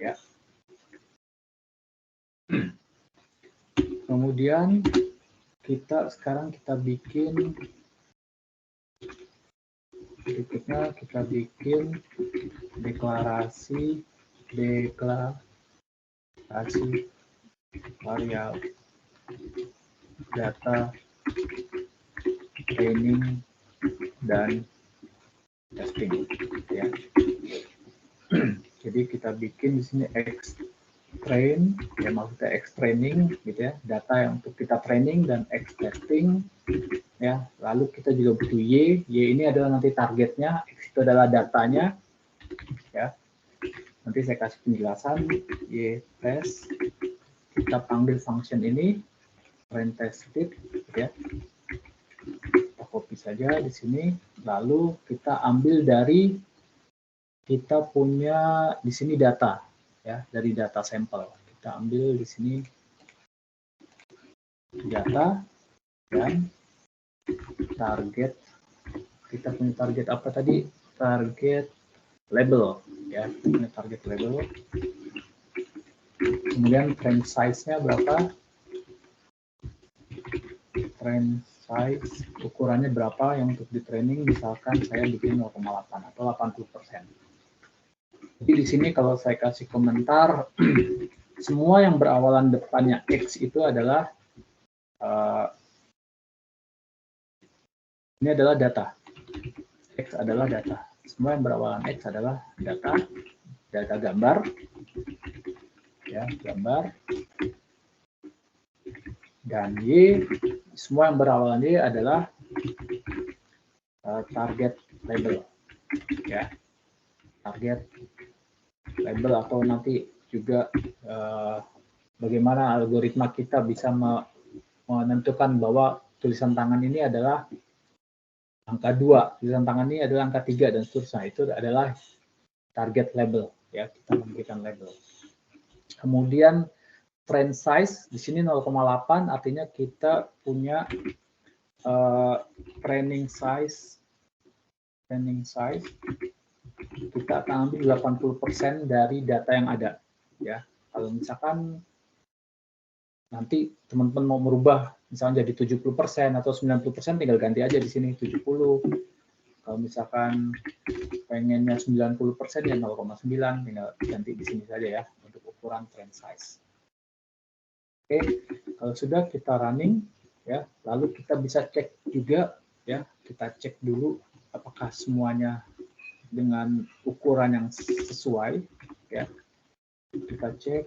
[SPEAKER 1] ya. Kemudian sekarang kita bikin berikutnya, kita bikin deklarasi variabel data training dan testing, ya. Jadi kita bikin di sini X train, ya, maksudnya X training gitu ya, data yang untuk kita training, dan X testing, ya. Lalu kita juga butuh Y ini adalah nanti targetnya, X itu adalah datanya, ya. Nanti saya kasih penjelasan. Y test, kita panggil function ini train test split, ya. Kita copy saja di sini, lalu kita ambil dari, kita punya di sini data, ya, dari data sampel. Kita ambil di sini data dan target. Kita punya target apa tadi? Target label, ya, kita punya target label. Kemudian frame size-nya berapa? Frame size ukurannya berapa yang untuk di training, misalkan saya bikin 0,8 atau 80%. Jadi di sini kalau saya kasih komentar, semua yang berawalan depannya X itu adalah ini adalah data. X adalah data. Semua yang berawalan X adalah data gambar, ya, gambar. Dan Y, semua yang berawalan Y adalah target label, ya, target label, atau nanti juga bagaimana algoritma kita bisa menentukan bahwa tulisan tangan ini adalah angka 2, tulisan tangan ini adalah angka 3, dan seterusnya. Itu adalah target label, ya, kita memberikan label. Kemudian frame size di sini 0,8, artinya kita punya training size, kita akan ambil 80% dari data yang ada, ya. Kalau misalkan nanti teman-teman mau merubah misalnya jadi 70% atau 90%, tinggal ganti aja di sini 70. Kalau misalkan pengennya 90%, ya 0,9, tinggal ganti di sini saja, ya, untuk ukuran frame size. Oke, kalau sudah kita running, ya, lalu kita bisa cek juga, ya, kita cek dulu apakah semuanya dengan ukuran yang sesuai, ya. Kita cek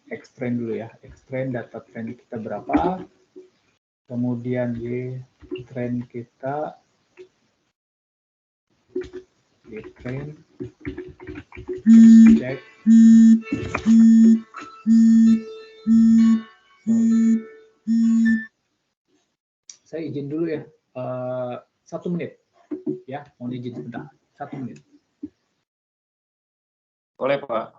[SPEAKER 1] X-train dulu, ya. X-train, data train kita berapa, kemudian Y-train kita, Y-train, cek. Saya izin dulu, ya, 1 menit, ya, mohon izin sebentar, 1 menit.
[SPEAKER 3] Boleh, Pak.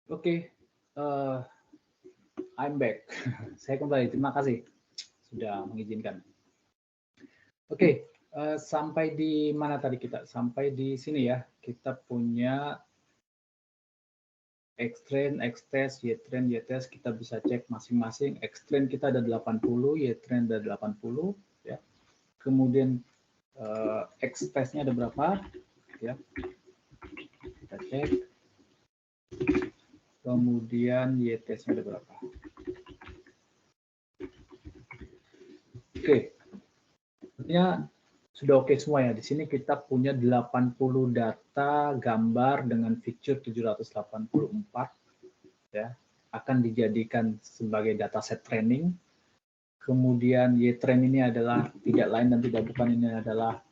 [SPEAKER 1] Oke, I'm back. Saya kembali. Terima kasih sudah mengizinkan. Oke, sampai di mana tadi kita? Sampai di sini ya. Kita punya X-trend, X-test, Y-trend, Y-test, kita bisa cek masing-masing. X-trend kita ada 80, Y-trend ada 80, ya. Kemudian X-testnya ada berapa? Ya, kita cek. Kemudian Y-testnya ada berapa? Oke, artinya sudah oke semua ya. Di sini kita punya 80 data gambar dengan feature 784 ya, akan dijadikan sebagai dataset training. Kemudian Y-trend ini adalah tidak lain dan tidak bukan, ini adalah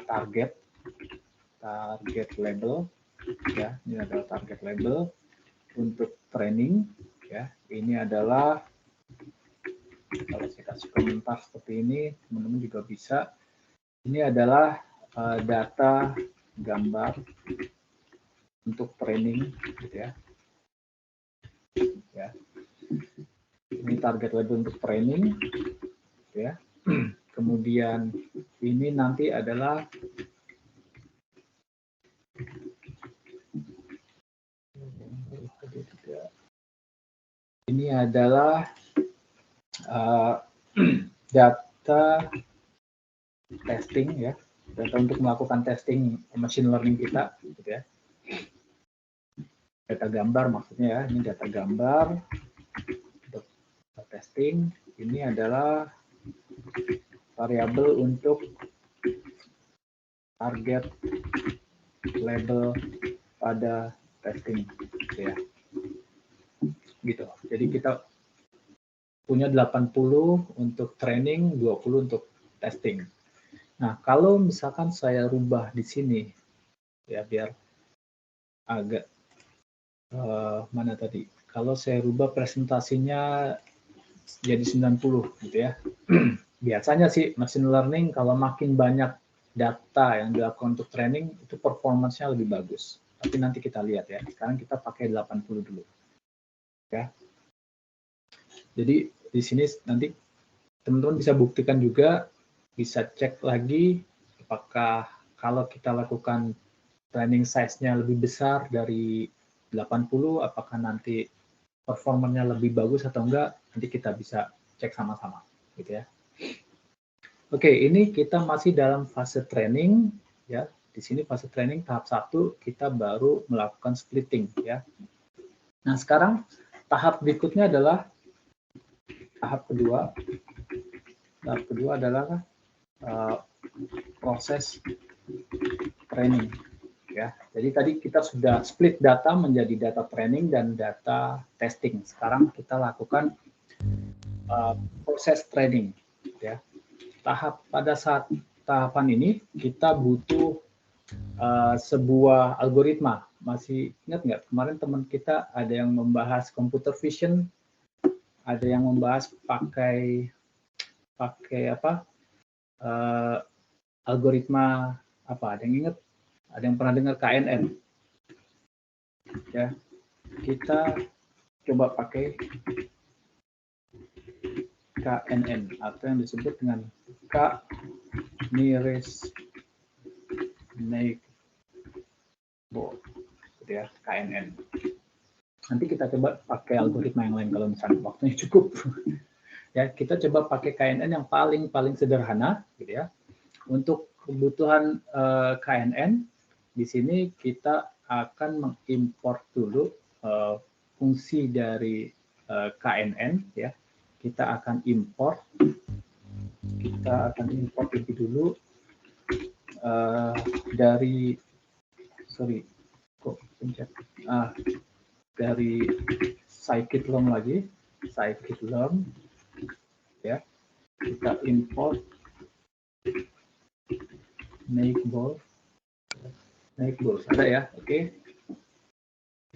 [SPEAKER 1] target label ya. Ini adalah target label untuk training ya. Ini adalah, kalau saya kasih komentar seperti ini, teman-teman juga bisa. Ini adalah data gambar untuk training, gitu ya. Ya. Ini target label untuk training, gitu ya. Kemudian ini nanti adalah data testing ya, data untuk melakukan testing machine learning kita, gitu ya. Data gambar maksudnya ya, ini data gambar untuk testing. Ini adalah variabel untuk target label pada testing, gitu ya. Gitu. Jadi kita punya 80 untuk training, 20 untuk testing. Nah, kalau misalkan saya rubah di sini, ya biar agak mana tadi? Kalau saya rubah presentasinya jadi 90, gitu ya. Biasanya sih machine learning kalau makin banyak data yang dilakukan untuk training, itu performance-nya lebih bagus. Tapi nanti kita lihat ya. Sekarang kita pakai 80 dulu. Ya. Jadi di sini nanti teman-teman bisa buktikan juga, bisa cek lagi apakah kalau kita lakukan training size-nya lebih besar dari 80, apakah nanti performanya lebih bagus atau enggak, nanti kita bisa cek sama-sama, gitu ya. Oke, ini kita masih dalam fase training, ya. Di sini fase training tahap 1, kita baru melakukan splitting, ya. Nah, sekarang tahap berikutnya adalah tahap kedua. Tahap kedua adalah proses training, ya. Jadi tadi kita sudah split data menjadi data training dan data testing. Sekarang kita lakukan proses training, ya. Pada saat tahapan ini kita butuh sebuah algoritma. Masih ingat nggak kemarin teman kita ada yang membahas computer vision, ada yang membahas pakai apa? Algoritma apa? Ada yang ingat? Ada yang pernah dengar KNN? Ya, kita coba pakai KNN atau yang disebut dengan K nearest neighbor, gitu ya, KNN. Nanti kita coba pakai algoritma yang lain kalau misalnya waktunya cukup. Ya, kita coba pakai KNN yang paling sederhana, gitu ya. Untuk kebutuhan KNN, di sini kita akan mengimport dulu fungsi dari KNN, ya. Kita akan import lebih dulu dari scikit-learn lagi, scikit-learn, ya. Kita import neighbor ada ya, oke.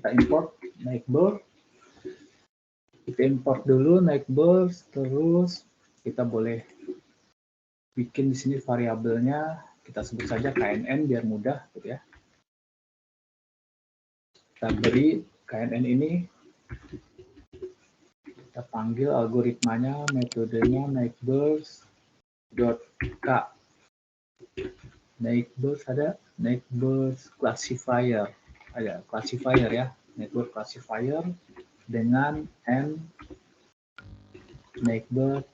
[SPEAKER 1] Kita import neighbor, kita import dulu neighbor, terus kita boleh bikin di sini variabelnya, kita sebut saja KNN biar mudah, gitu ya. kita beri KNN ini, kita panggil algoritmanya, metodenya neighbors.k. Neighbors ada, neighbors classifier, ada classifier ya, network classifier dengan n neighbor.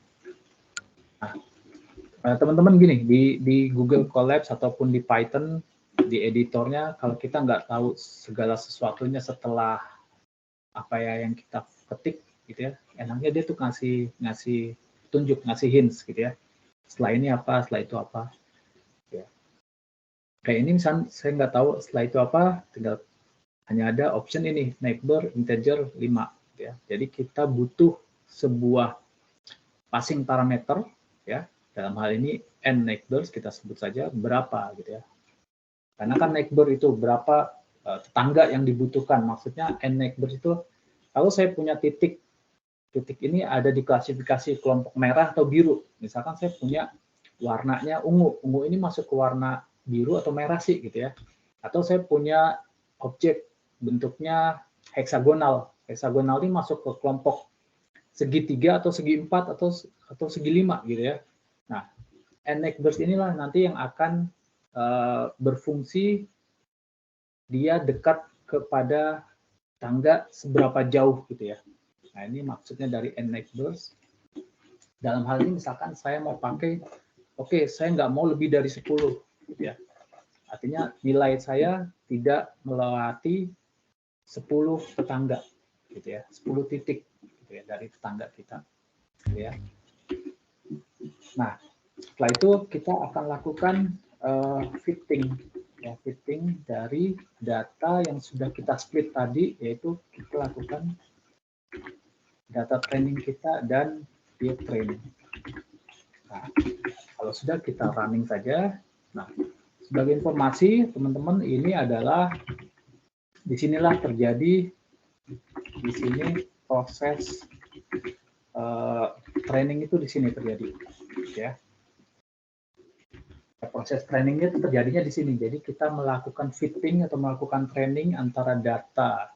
[SPEAKER 1] Nah, teman-teman gini, di Google Colabs ataupun di Python, di editornya, kalau kita nggak tahu segala sesuatunya setelah apa ya yang kita ketik gitu ya, enaknya dia tuh ngasih tunjuk, ngasih hints gitu ya. Setelah ini apa, setelah itu apa. Ya. Kayak ini misalnya saya nggak tahu setelah itu apa, tinggal hanya ada option ini, neighbor integer 5. Gitu ya. Jadi kita butuh sebuah passing parameter, ya. Dalam hal ini n neighbors, kita sebut saja berapa gitu ya. Karena kan neighbor itu berapa tetangga yang dibutuhkan. Maksudnya n neighbors itu kalau saya punya titik ini ada di klasifikasi kelompok merah atau biru. Misalkan saya punya warnanya ungu. Ungu ini masuk ke warna biru atau merah sih gitu ya. Atau saya punya objek bentuknya heksagonal. Heksagonal ini masuk ke kelompok segitiga atau segi 4 atau segi 5 gitu ya. Nah, n neighbors inilah nanti yang akan berfungsi dia dekat kepada tangga seberapa jauh gitu ya. Nah, ini maksudnya dari n neighbors. Dalam hal ini misalkan saya mau pakai, oke, saya nggak mau lebih dari 10 gitu ya. Artinya nilai saya tidak melewati 10 tetangga gitu ya, 10 titik gitu ya dari tetangga kita gitu ya. Nah, setelah itu kita akan lakukan fitting ya, fitting dari data yang sudah kita split tadi, yaitu kita lakukan data training kita dan field training. Nah, kalau sudah kita running saja. Nah, sebagai informasi teman-teman, ini adalah disinilah terjadi di sini proses training itu di sini terjadi ya. Proses trainingnya itu terjadinya di sini. Jadi kita melakukan fitting atau melakukan training antara data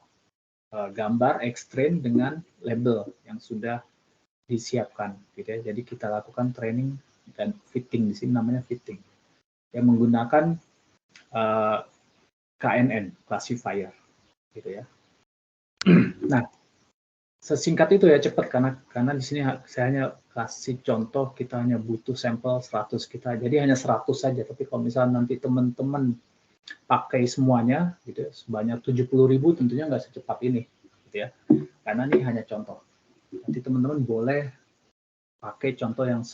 [SPEAKER 1] gambar X-train dengan label yang sudah disiapkan gitu ya. Jadi kita lakukan training dan fitting, di sini namanya fitting, yang menggunakan KNN classifier gitu ya. Nah, sesingkat itu ya, cepat karena di sini saya hanya kasih contoh, kita hanya butuh sampel 100 kita, jadi hanya 100 saja. Tapi kalau misalnya nanti teman-teman pakai semuanya gitu ya, sebanyak 70.000, tentunya nggak secepat ini gitu ya, karena ini hanya contoh. Nanti teman-teman boleh pakai contoh yang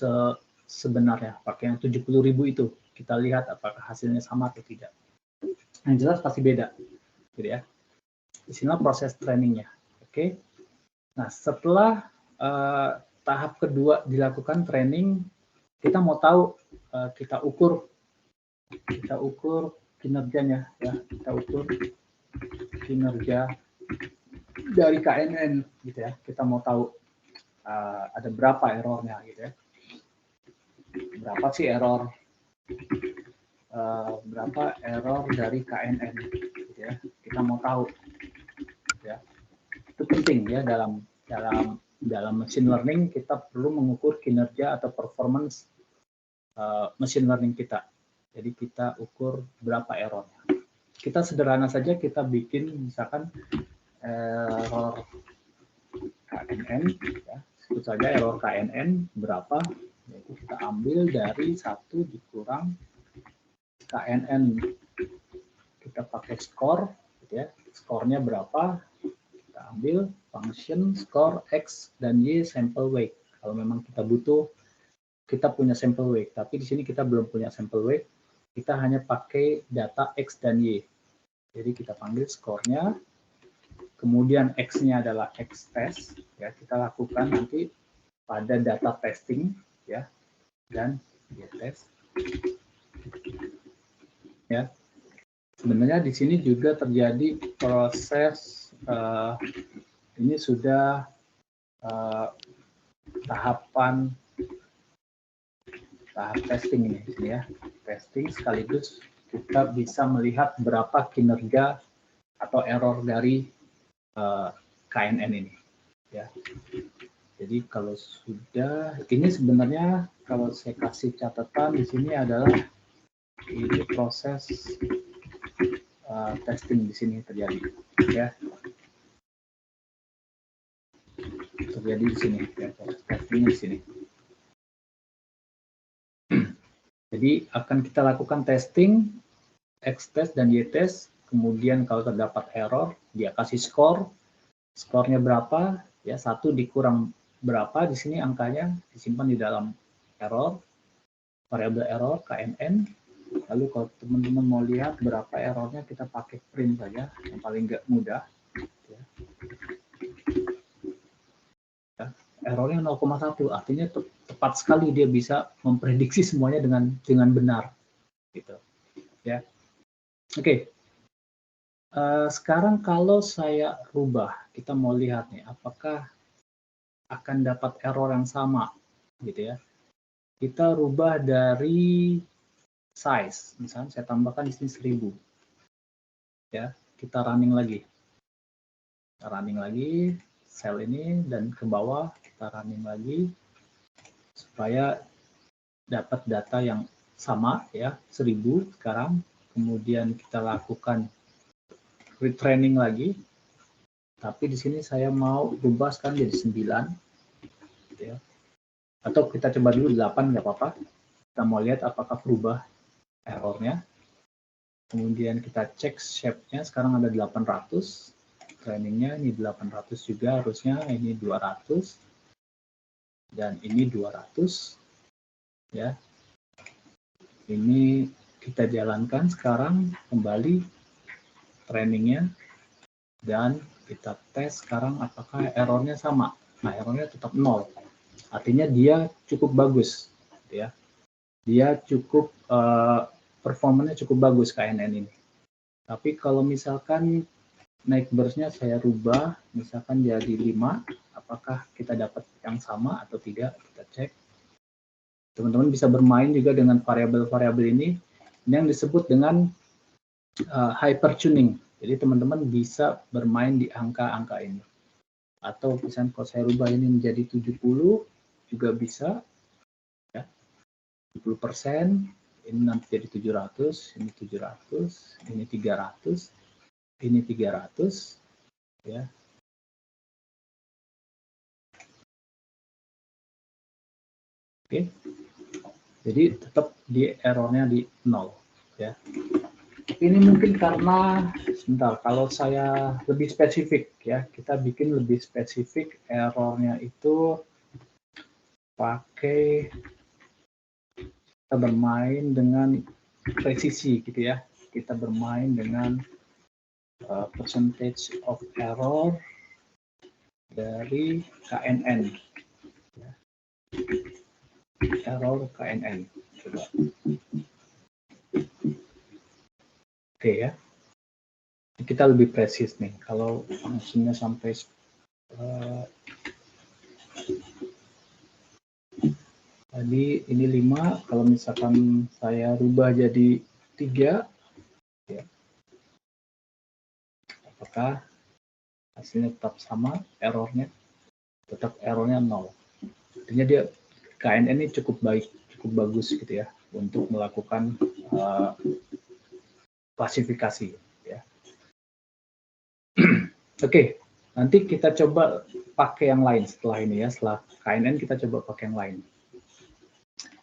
[SPEAKER 1] sebenarnya, pakai yang 70.000 itu, kita lihat apakah hasilnya sama atau tidak. Yang jelas pasti beda gitu ya. Disinilah proses trainingnya. Oke. Nah, setelah tahap kedua dilakukan training, kita mau tahu, kita ukur kinerjanya ya, kita ukur kinerja dari KNN gitu ya. Kita mau tahu ada berapa errornya gitu ya, berapa sih error dari KNN gitu ya, kita mau tahu ya. Itu penting ya, dalam machine learning kita perlu mengukur kinerja atau performance machine learning kita. Jadi kita ukur berapa errornya. Kita sederhana saja, kita bikin misalkan error KNN, ya, sebut saja error KNN berapa, yaitu kita ambil dari 1 dikurang KNN, kita pakai skor, gitu ya, skornya berapa, kita ambil function skor X dan Y sample weight. Kalau memang kita butuh, kita punya sample weight, tapi di sini kita belum punya sample weight, kita hanya pakai data X dan Y. Jadi kita panggil skornya, kemudian X-nya adalah X test, ya, kita lakukan nanti pada data testing, ya, dan Y test. Ya, sebenarnya di sini juga terjadi proses ini sudah tahap testing ini ya, testing sekaligus kita bisa melihat berapa kinerja atau error dari KNN ini. Ya. Jadi kalau sudah, ini sebenarnya kalau saya kasih catatan di sini adalah ini proses testing di sini terjadi, ya. Terjadi di sini, ya, proses testing di sini. Jadi akan kita lakukan testing, X-test dan Y-test, kemudian kalau terdapat error, dia kasih skor, skornya berapa, ya 1 dikurang berapa, di sini angkanya disimpan di dalam error, variabel error, KNN. Lalu kalau teman-teman mau lihat berapa errornya, kita pakai print saja, yang paling nggak mudah. Ya. Ya. Errornya 0,1, artinya tepat sekali dia bisa memprediksi semuanya dengan benar. Gitu. Ya. Oke. Sekarang kalau saya rubah, kita mau lihat nih, apakah akan dapat error yang sama, gitu ya. Kita rubah dari size, misalnya saya tambahkan di sini 1000, ya. Kita running lagi, sel ini dan ke bawah kita running lagi supaya dapat data yang sama, ya 1000 sekarang. Kemudian kita lakukan retraining lagi. Tapi di sini saya mau rubah sekarang jadi 9. Gitu ya. Atau kita coba dulu 8, nggak apa-apa. Kita mau lihat apakah berubah errornya. Kemudian kita cek shape-nya, sekarang ada 800. Trainingnya ini 800 juga harusnya, ini 200. Dan ini 200. Ya. Ini kita jalankan sekarang kembali trainingnya. Dan kita tes sekarang apakah errornya sama. Nah, errornya tetap 0. Artinya dia cukup bagus, ya. Dia cukup performanya cukup bagus KNN ini. Tapi kalau misalkan naik burst-nya saya rubah, misalkan jadi 5, apakah kita dapat yang sama atau tidak? Kita cek. Teman-teman bisa bermain juga dengan variabel-variabel ini. Ini yang disebut dengan hyper tuning. Jadi teman-teman bisa bermain di angka-angka ini. Atau misalnya kalau saya rubah ini menjadi 70, juga bisa. Ya. 70%, ini nanti jadi 700, ini 700, ini 300, ini 300. Ya. Oke. Jadi tetap di errornya di 0. Ya. Ini mungkin karena, sebentar, kalau saya lebih spesifik, ya, kita bikin lebih spesifik errornya itu pakai, kita bermain dengan presisi, gitu ya. Kita bermain dengan percentage of error dari KNN. Ya. Error KNN. Coba. Oke ya, kita lebih presis nih. Kalau fungsinya sampai tadi ini 5, kalau misalkan saya rubah jadi 3, ya. Apakah hasilnya tetap sama, errornya? Tetap errornya 0. Artinya dia KNN ini cukup baik, cukup bagus gitu ya, untuk melakukan klasifikasi. Oke, nanti kita coba pakai yang lain setelah ini ya, setelah KNN kita coba pakai yang lain.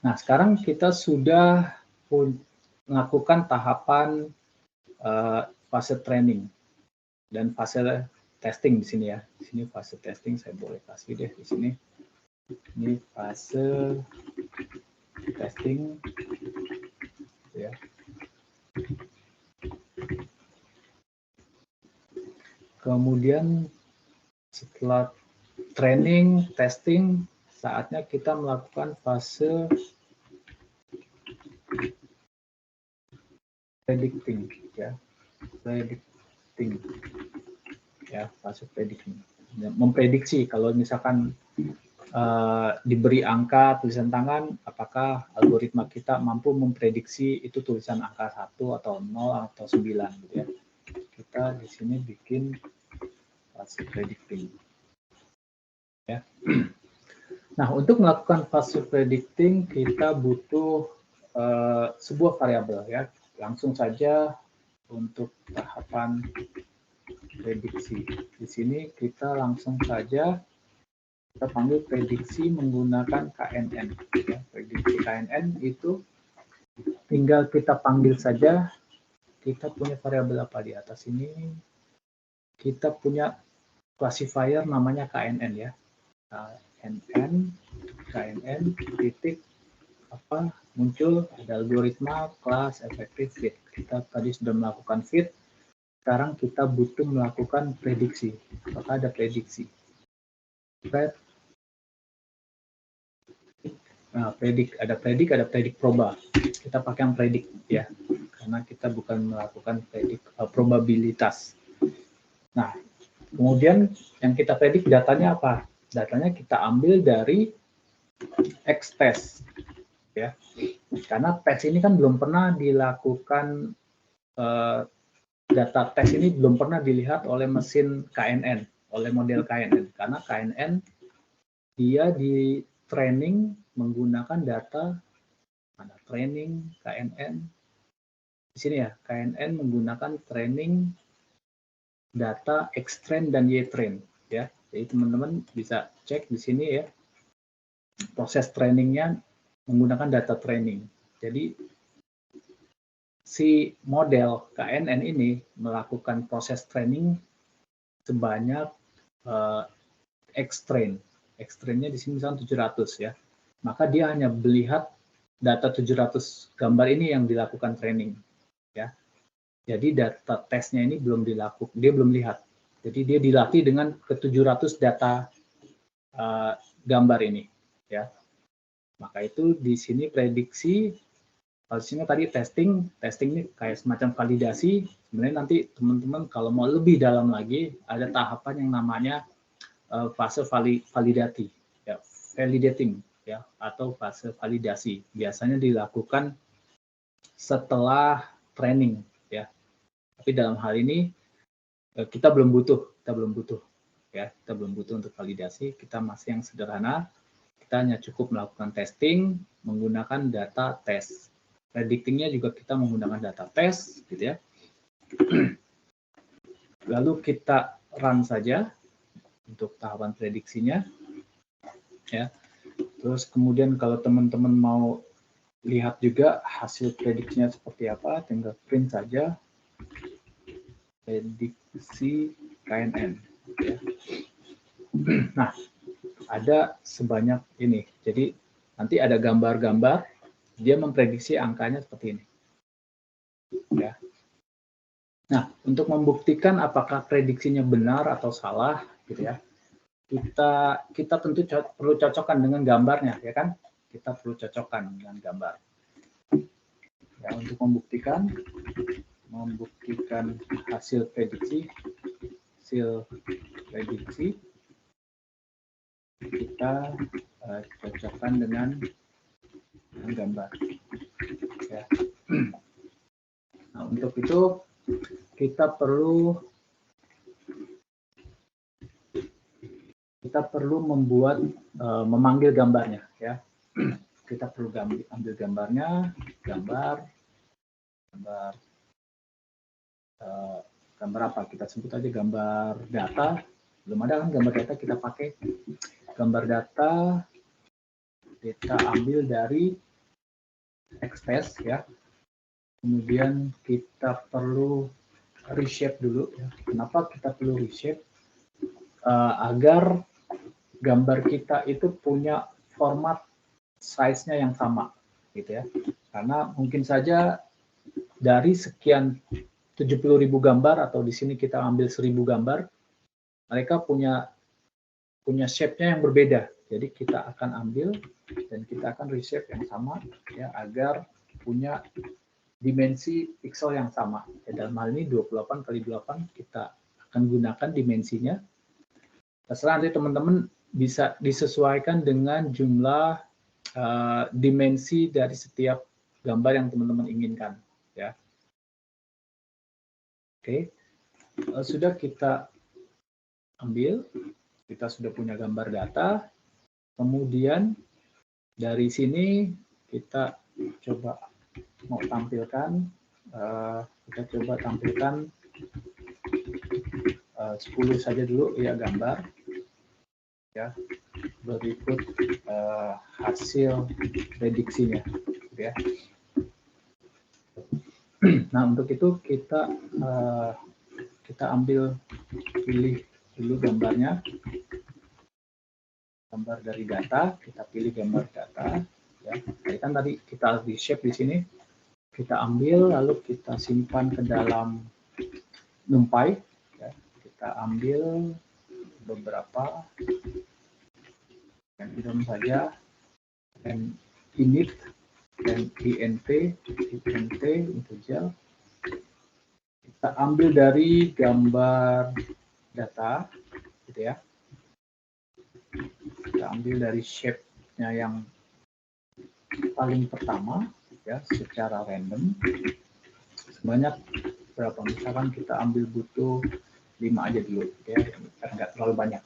[SPEAKER 1] Nah, sekarang kita sudah melakukan tahapan fase training dan fase testing di sini ya. Di sini fase testing, saya boleh kasih deh di sini. Ini fase testing ya. Kemudian setelah training, testing, saatnya kita melakukan fase predicting, ya, predicting, ya, fase predicting, memprediksi kalau misalkan diberi angka tulisan tangan, apakah algoritma kita mampu memprediksi itu tulisan angka 1 atau 0 atau 9, gitu ya. Kita kita di sini bikin fase predicting. Ya. Nah, untuk melakukan fase predicting kita butuh sebuah variabel ya. Langsung saja untuk tahapan prediksi. Di sini kita langsung saja kita panggil prediksi menggunakan KNN. Ya, prediksi KNN itu tinggal kita panggil saja. Kita punya variabel apa di atas ini? Kita punya classifier namanya KNN ya. KNN titik apa muncul ada algoritma kelas efektif fit. Kita tadi sudah melakukan fit. Sekarang kita butuh melakukan prediksi. Apakah ada prediksi? Nah, ada predik proba. Kita pakai yang predik ya, karena kita bukan melakukan predik probabilitas. Nah, kemudian yang kita predik datanya apa? Datanya kita ambil dari X-test ya, karena tes ini kan belum pernah dilakukan, data tes ini belum pernah dilihat oleh mesin KNN, oleh model KNN, karena KNN dia di training menggunakan data mana training KNN di sini ya, KNN menggunakan training data X-train dan Y-train ya. Jadi teman-teman bisa cek di sini ya, proses trainingnya menggunakan data training. Jadi si model KNN ini melakukan proses training sebanyak X-train. X-trainnya di sini misalnya 700 ya. Maka dia hanya melihat data 700 gambar ini yang dilakukan training ya. Jadi data tesnya ini belum dilakukan, dia belum lihat. Jadi dia dilatih dengan ke 700 data gambar ini ya. Maka itu di sini prediksi, kalau sini tadi testing ini kayak semacam validasi. Sebenarnya nanti teman-teman kalau mau lebih dalam lagi ada tahapan yang namanya fase validating ya, atau fase validasi. Biasanya dilakukan setelah training ya. Tapi dalam hal ini kita belum butuh ya, kita belum butuh untuk validasi. Kita masih yang sederhana. Kita hanya cukup melakukan testing menggunakan data tes. Predictingnya juga kita menggunakan data tes gitu ya. Lalu kita run saja untuk tahapan prediksinya ya. Terus kemudian kalau teman-teman mau lihat juga hasil prediksinya seperti apa, tinggal print saja prediksi KNN ya. Nah, ada sebanyak ini. Jadi nanti ada gambar-gambar, dia memprediksi angkanya seperti ini ya. Nah, untuk membuktikan apakah prediksinya benar atau salah gitu ya, kita tentu perlu cocokkan dengan gambarnya ya kan. Kita perlu cocokkan dengan gambar ya, untuk membuktikan hasil prediksi kita cocokkan dengan gambar ya. Nah, untuk itu kita perlu memanggil gambarnya ya. Kita perlu ambil gambarnya, gambar apa, kita sebut aja gambar data. Belum ada kan gambar data, kita pakai gambar data, kita ambil dari X-test ya. Kemudian kita perlu reshape dulu ya. Kenapa kita perlu reshape? Agar gambar kita itu punya format size-nya yang sama gitu ya. Karena mungkin saja dari sekian 70.000 gambar atau di sini kita ambil 1.000 gambar, mereka punya shape-nya yang berbeda. Jadi kita akan ambil dan kita akan reshape yang sama ya, agar punya dimensi pixel yang sama. Ya, dalam hal ini 28 kali 8 kita akan gunakan dimensinya. Terserah nanti teman-teman bisa disesuaikan dengan jumlah dimensi dari setiap gambar yang teman-teman inginkan ya. Oke. sudah kita ambil, kita sudah punya gambar data, kemudian dari sini kita coba mau tampilkan, kita coba tampilkan 10 saja dulu ya gambar, ya berikut hasil prediksinya, ya. Nah untuk itu kita ambil, pilih dulu gambarnya, gambar dari data, kita pilih gambar data, ya. Kan tadi kita di shape di sini, kita ambil lalu kita simpan ke dalam NumPy, ya. Kita ambil beberapa random saja, dan init dan int integer. Kita ambil dari gambar data, gitu ya. Kita ambil dari shape-nya yang paling pertama, ya, secara random. Sebanyak berapa? Misalkan kita ambil butuh 5 aja dulu, ya, karena nggak terlalu banyak.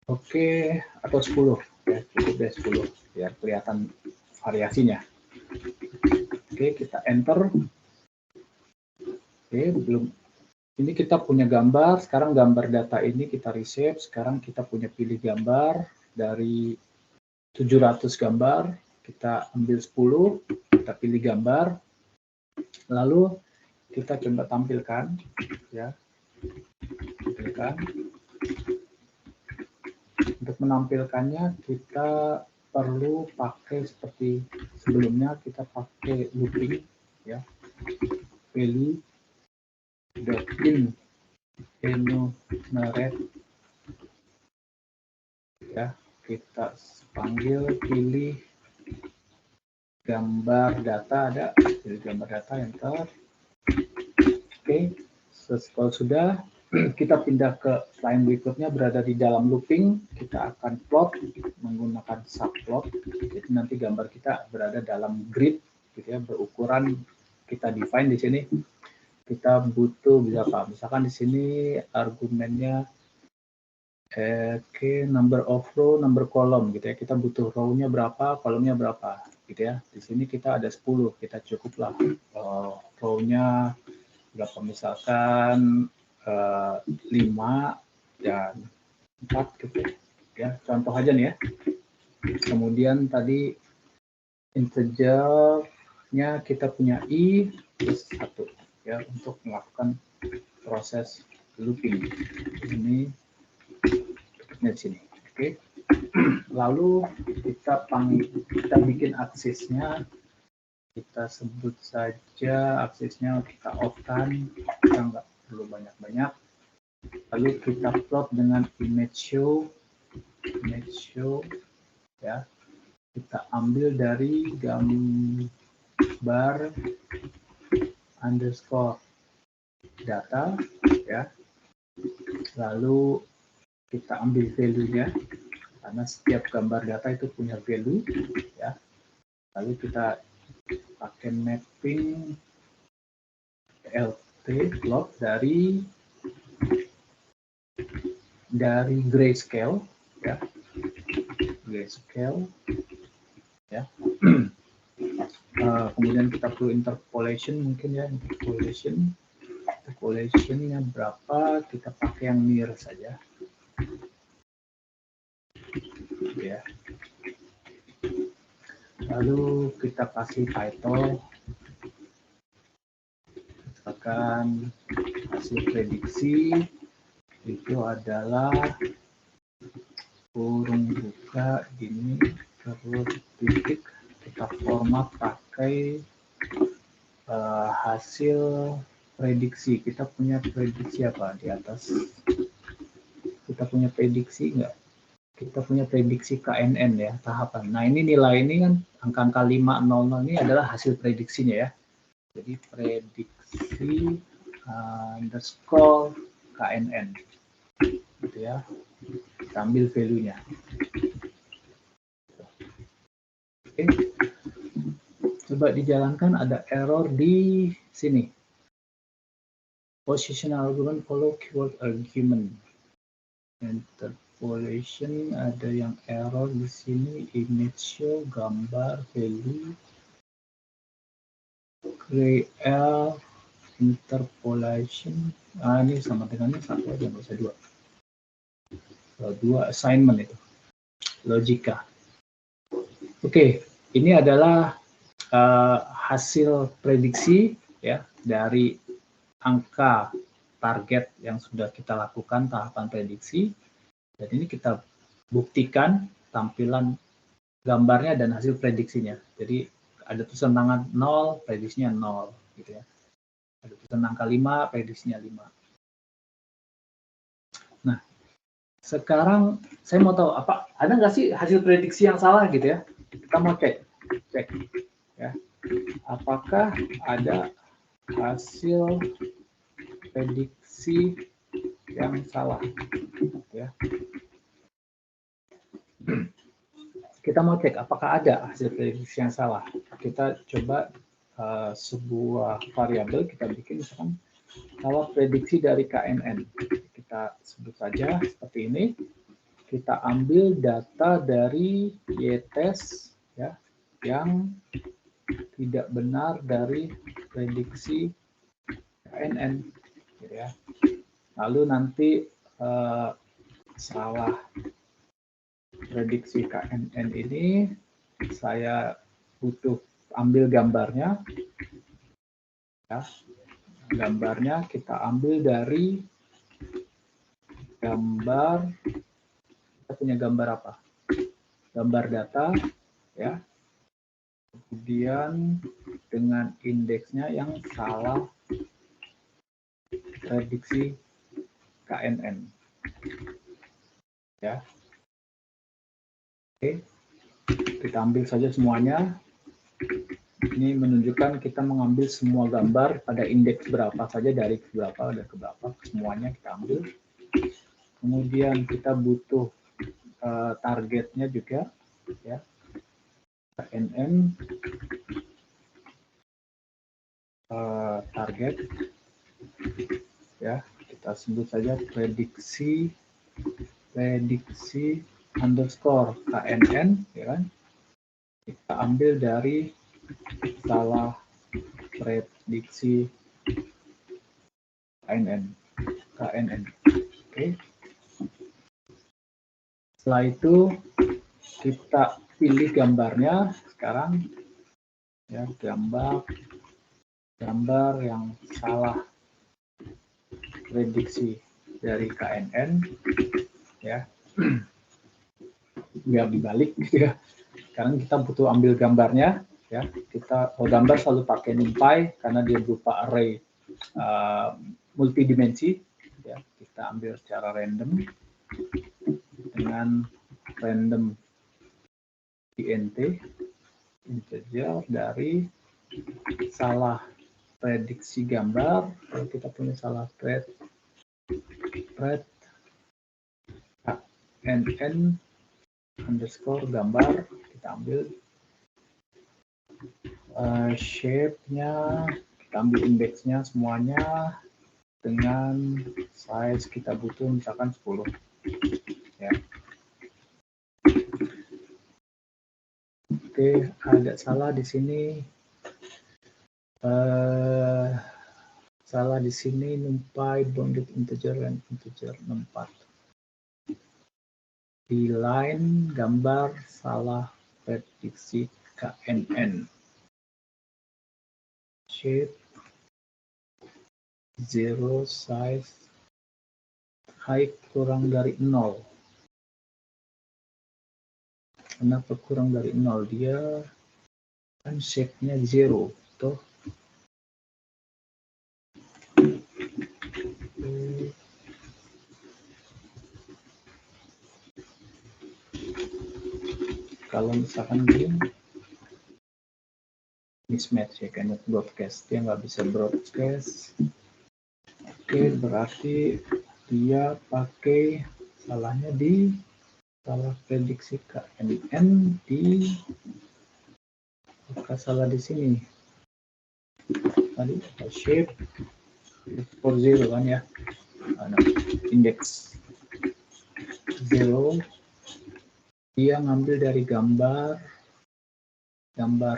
[SPEAKER 1] Oke, atau 10, ya, cukup deh 10, biar kelihatan variasinya. Oke, kita enter. Oke, belum. Ini kita punya gambar, sekarang gambar data ini kita reshape, sekarang kita punya pilih gambar, dari 700 gambar, kita ambil 10, kita pilih gambar, lalu kita coba tampilkan, ya, tampilkan. Untuk menampilkannya kita perlu pakai seperti sebelumnya, kita pakai looping, ya, value enumerate, ya, kita panggil pilih gambar data, ada pilih gambar data, enter. Oke, kalau sudah, kita pindah ke slide berikutnya, berada di dalam looping, kita akan plot menggunakan subplot. Jadi nanti gambar kita berada dalam grid, gitu ya, berukuran kita define di sini. Kita butuh berapa? Misalkan di sini argumennya number of row, number column, gitu ya. Kita butuh row-nya berapa, kolomnya berapa, gitu ya. Di sini kita ada 10, kita cukuplah row-nya berapa, misalkan 5 dan 4, gitu ya. Contoh aja nih ya. Kemudian tadi integernya kita punya i plus 1, ya, untuk melakukan proses looping. Ini di sini. Oke. Lalu kita bikin aksesnya, kita sebut saja aksesnya, kita off-kan, kita nggak perlu banyak-banyak. Lalu kita plot dengan image show, ya. Kita ambil dari gambar underscore data, ya. Lalu kita ambil value-nya, karena setiap gambar data itu punya value, ya. Lalu kita pakai mapping lt plot dari grayscale, ya, grayscale, ya. Kemudian kita perlu interpolation, mungkin ya, interpolationnya berapa, kita pakai yang near saja, ya. Lalu kita kasih title, misalkan hasil prediksi itu adalah kurung buka gini, terus titik, kita format pakai hasil prediksi. Kita punya prediksi apa di atas? Kita punya prediksi enggak? Kita punya prediksi KNN, ya, tahapan. Nah, ini nilai ini kan angka-angka 500 ini adalah hasil prediksinya, ya. Jadi prediksi underscore KNN, gitu ya. Kita ambil value-nya. Oke. Coba dijalankan, ada error di sini. Positional argument follow keyword argument. Interpolation ada yang error di sini. Image show, gambar, value, create, interpolation. Ini sama dengan ini satu aja, nggak usah dua. Dua assignment itu. Logika. Oke, ini adalah hasil prediksi ya dari angka target yang sudah kita lakukan tahapan prediksi, dan ini kita buktikan tampilan gambarnya dan hasil prediksinya. Jadi ada tulisan tangan 0, prediksinya 0 gitu ya. Ada tulisan angka 5, prediksinya 5. Nah, sekarang saya mau tahu apa ada nggak sih hasil prediksi yang salah gitu ya. Kita mau cek ya. Apakah ada hasil prediksi yang salah ya. Kita mau cek apakah ada hasil prediksi yang salah. Kita coba sebuah variabel kita bikin misalkan kalau prediksi dari KNN. Kita sebut saja seperti ini. Kita ambil data dari y-test ya yang tidak benar dari prediksi KNN gitu ya. Lalu nanti salah prediksi KNN ini saya butuh ambil gambarnya ya. Gambarnya kita ambil dari gambar, kita punya gambar apa? Gambar data ya. Kemudian dengan indeksnya yang salah prediksi KNN ya. Oke, kita ambil saja semuanya. Ini menunjukkan kita mengambil semua gambar pada indeks berapa saja, dari berapa dan ke berapa, semuanya kita ambil. Kemudian kita butuh targetnya juga ya, KNN target ya, kita sebut saja prediksi underscore KNN ya kan. Kita ambil dari salah prediksi KNN. Oke. Setelah itu kita pilih gambarnya sekarang ya, gambar yang salah prediksi dari KNN ya. Biar dibalik gitu ya. Sekarang kita butuh ambil gambarnya ya. Kita gambar selalu pakai NumPy karena dia berupa array multidimensi ya. Kita ambil secara random dengan random int integer dari salah prediksi gambar. Kalau kita punya salah KNN underscore gambar, kita ambil shape-nya, kita ambil indeksnya semuanya dengan size kita butuh misalkan 10 ya. Oke, ada salah di sini. Salah di sini NumPy bounded integer and integer 64. Di line gambar salah prediksi KNN. Shape 0 size height kurang dari 0. Kenapa kurang dari 0? Dia kan shape-nya 0 tuh. Kalau misalkan dia mismatch ya, cannot broadcast, dia nggak bisa broadcast. Oke, berarti dia pakai salahnya di salah prediksi KNN di salah di sini. Tadi shape for zero kan ya, indeks zero, dia ngambil dari gambar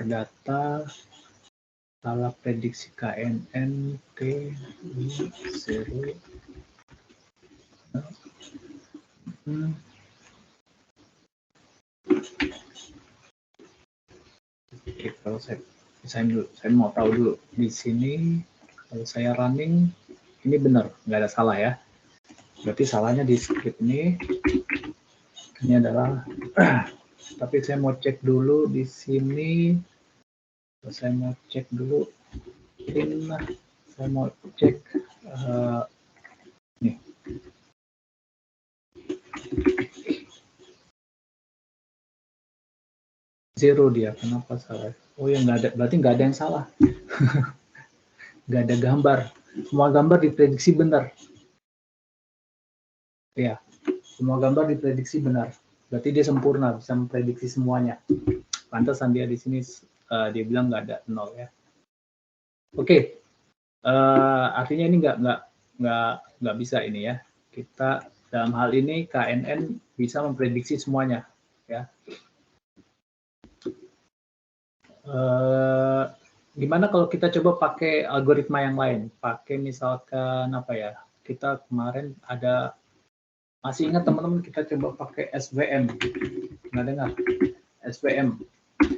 [SPEAKER 1] data, salah prediksi KNN ke 0. Oke, kalau saya mau tahu dulu di sini, kalau saya running ini benar, nggak ada salah ya. Berarti salahnya di script ini adalah tapi saya mau cek dulu di sini. Saya mau cek dulu saya mau cek nih. Zero dia, kenapa salah? Oh ya, nggak ada, berarti nggak ada yang salah. Nggak ada gambar, semua gambar diprediksi benar. Ya, semua gambar diprediksi benar. Berarti dia sempurna, bisa memprediksi semuanya. Pantesan dia di sini dia bilang nggak ada 0 ya. Oke, artinya ini nggak bisa ini ya. Kita dalam hal ini KNN bisa memprediksi semuanya ya. Gimana kalau kita coba pakai algoritma yang lain? Pakai misalkan apa ya? Kita kemarin ada, masih ingat teman-teman, kita coba pakai SVM. Nggak dengar? SVM.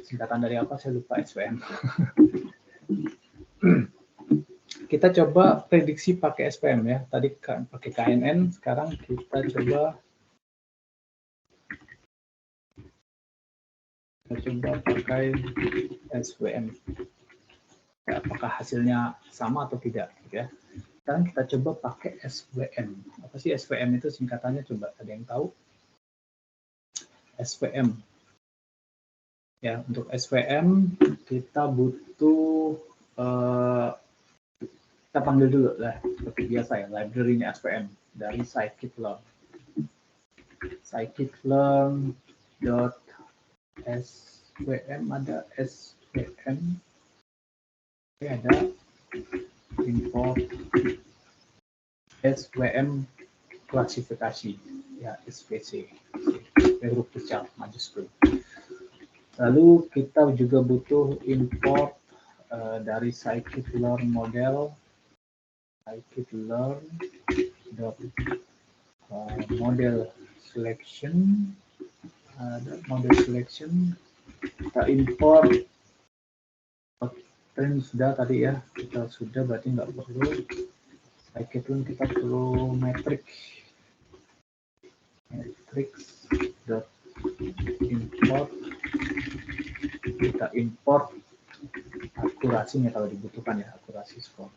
[SPEAKER 1] Singkatan dari apa? Saya lupa SVM. Kita coba prediksi pakai SVM ya. Tadi pakai KNN, sekarang kita coba pakai SVM. Ya, apakah hasilnya sama atau tidak ya. Sekarang kita coba pakai SVM. Apa sih SVM itu singkatannya? Coba ada yang tahu? SVM. Ya, untuk SVM kita butuh kita panggil dulu lah seperti biasa ya, library-nya SVM dari scikit-learn. Scikit-learn.svm, ada SVM. Ini ada import SVM klasifikasi ya, SVC, huruf besar majuskul. Lalu kita juga butuh import dari scikit-learn model, scikit-learn model selection, ada model selection. Kita import trend sudah tadi ya, kita sudah, berarti nggak perlu. Scikit-learn kita perlu matrix dot import, kita import akurasinya kalau dibutuhkan ya, akurasi skor.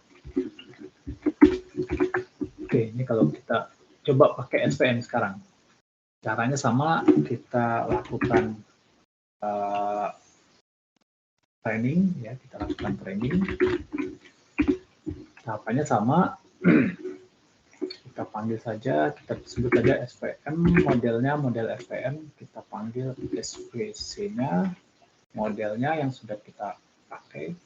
[SPEAKER 1] Oke, ini kalau kita coba pakai SVM sekarang, caranya sama, kita lakukan training ya, kita lakukan training, tahapannya sama. Kita panggil saja, kita sebut saja SVM, modelnya model SVM, kita panggil SVC-nya, modelnya yang sudah kita pakai,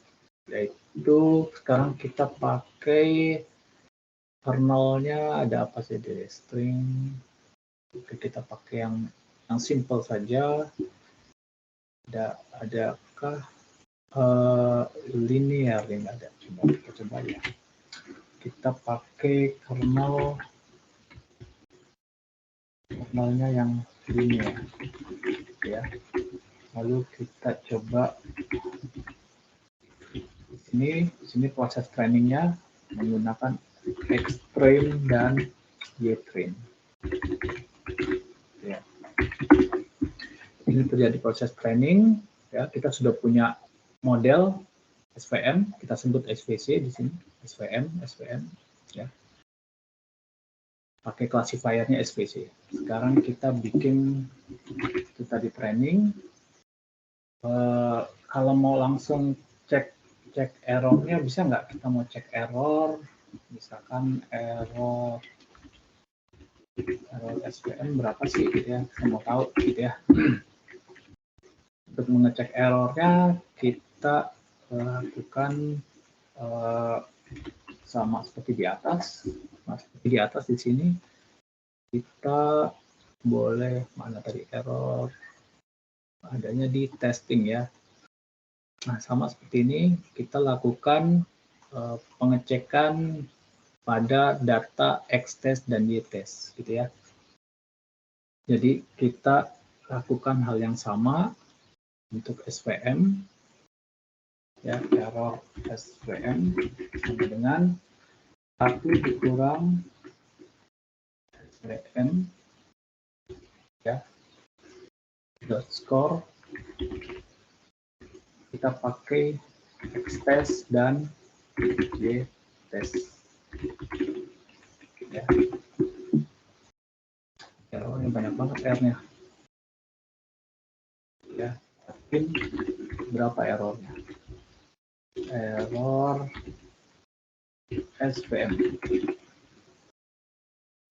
[SPEAKER 1] yaitu sekarang kita pakai kernelnya ada apa sih, di string. Oke, kita pakai yang simple saja. Adakah linear yang ada? Coba kita coba ya. Kita pakai kernelnya yang linear ya. Lalu kita coba di sini proses trainingnya menggunakan Xtrain dan Ytrain ya. Ini terjadi proses training ya. Kita sudah punya model SVM, kita sebut SVC di sini, SVM ya. Pakai classifiernya SVC. Sekarang kita bikin itu tadi training. Kalau mau langsung cek errornya bisa nggak? Kita mau cek error, misalkan error SVM berapa sih gitu ya, saya mau tahu gitu ya. Untuk mengecek errornya kita lakukan sama seperti di atas. Nah, seperti di atas di sini kita boleh, mana tadi error, adanya di testing ya. Nah, sama seperti ini kita lakukan pengecekan pada data X-test dan Y-test gitu ya. Jadi kita lakukan hal yang sama untuk SVM ya, error SVM sama dengan 1 dikurang SVM ya, dot score, kita pakai X-test dan Y-test ya. Errornya banyak banget R-nya ya. Mungkin berapa errornya? Error SVM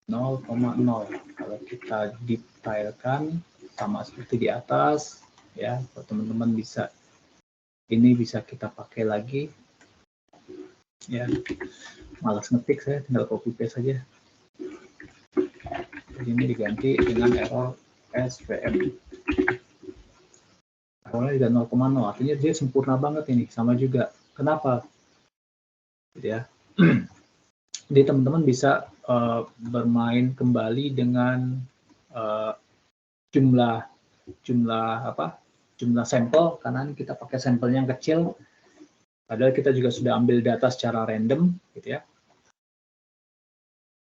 [SPEAKER 1] 0,0. Kalau kita detailkan sama seperti di atas ya, teman-teman bisa, ini bisa kita pakai lagi ya. Malas ngetik saya, tinggal copy paste saja. Jadi ini diganti dengan error SVM. Errornya juga 0,0, artinya dia sempurna banget ini, sama juga. Kenapa? Gitu ya. Jadi teman-teman bisa bermain kembali dengan jumlah sampel, karena kita pakai sampelnya yang kecil. Padahal kita juga sudah ambil data secara random, gitu ya.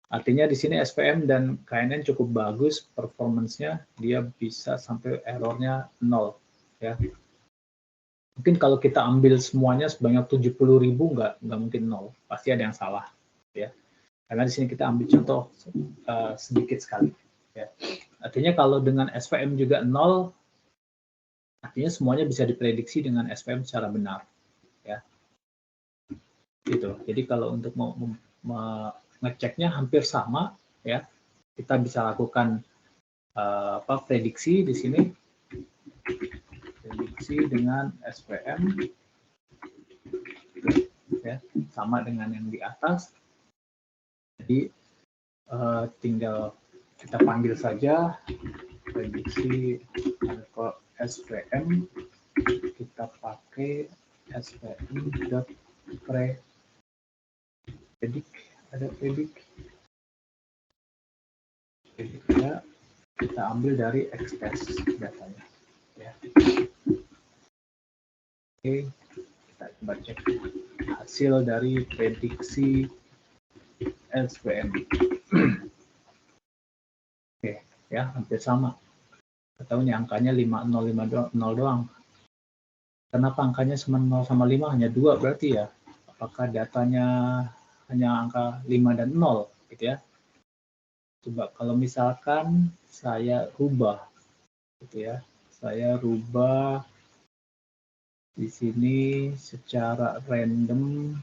[SPEAKER 1] Artinya di sini SVM dan KNN cukup bagus performance-nya, dia bisa sampai errornya 0 ya. Mungkin kalau kita ambil semuanya sebanyak 70.000 nggak mungkin 0, pasti ada yang salah ya. Karena di sini kita ambil contoh sedikit sekali ya. Artinya kalau dengan SVM juga 0, artinya semuanya bisa diprediksi dengan SVM secara benar ya. Gitu. Jadi kalau untuk ngeceknya hampir sama ya, kita bisa lakukan prediksi di sini, prediksi dengan SVM ya, sama dengan yang di atas. Jadi tinggal kita panggil saja prediksi SVM, kita pakai svm.predict, ada predict ya, kita ambil dari X-test datanya ya. Oke, kita coba cek hasil dari prediksi SVM. Oke ya, hampir sama. Atau ini angkanya 505 doang. Kenapa angkanya cuma 0 sama 5, hanya 2 berarti ya? Apakah datanya hanya angka 5 dan 0 gitu ya? Coba kalau misalkan saya rubah gitu ya. Saya rubah di sini secara random,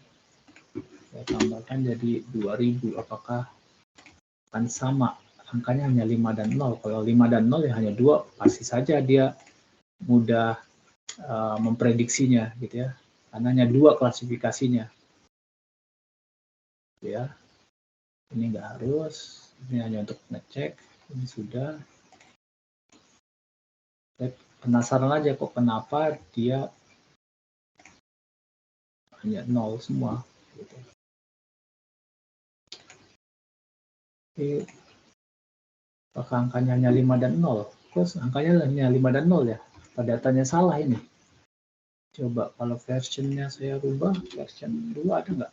[SPEAKER 1] saya tambahkan jadi 2000, apakah akan sama? Angkanya hanya 5 dan 0. Kalau 5 dan 0 ya hanya 2, pasti saja dia mudah memprediksinya gitu ya. Karena hanya 2 klasifikasinya. Ya. Ini nggak harus, ini hanya untuk ngecek. Ini sudah. Saya penasaran aja kok kenapa dia hanya 0 semua gitu. Oke. Apakah angkanya hanya 5 dan 0? Terus angkanya hanya 5 dan 0 ya? Apa datanya salah ini? Coba kalau versionnya saya rubah, version 2 ada nggak?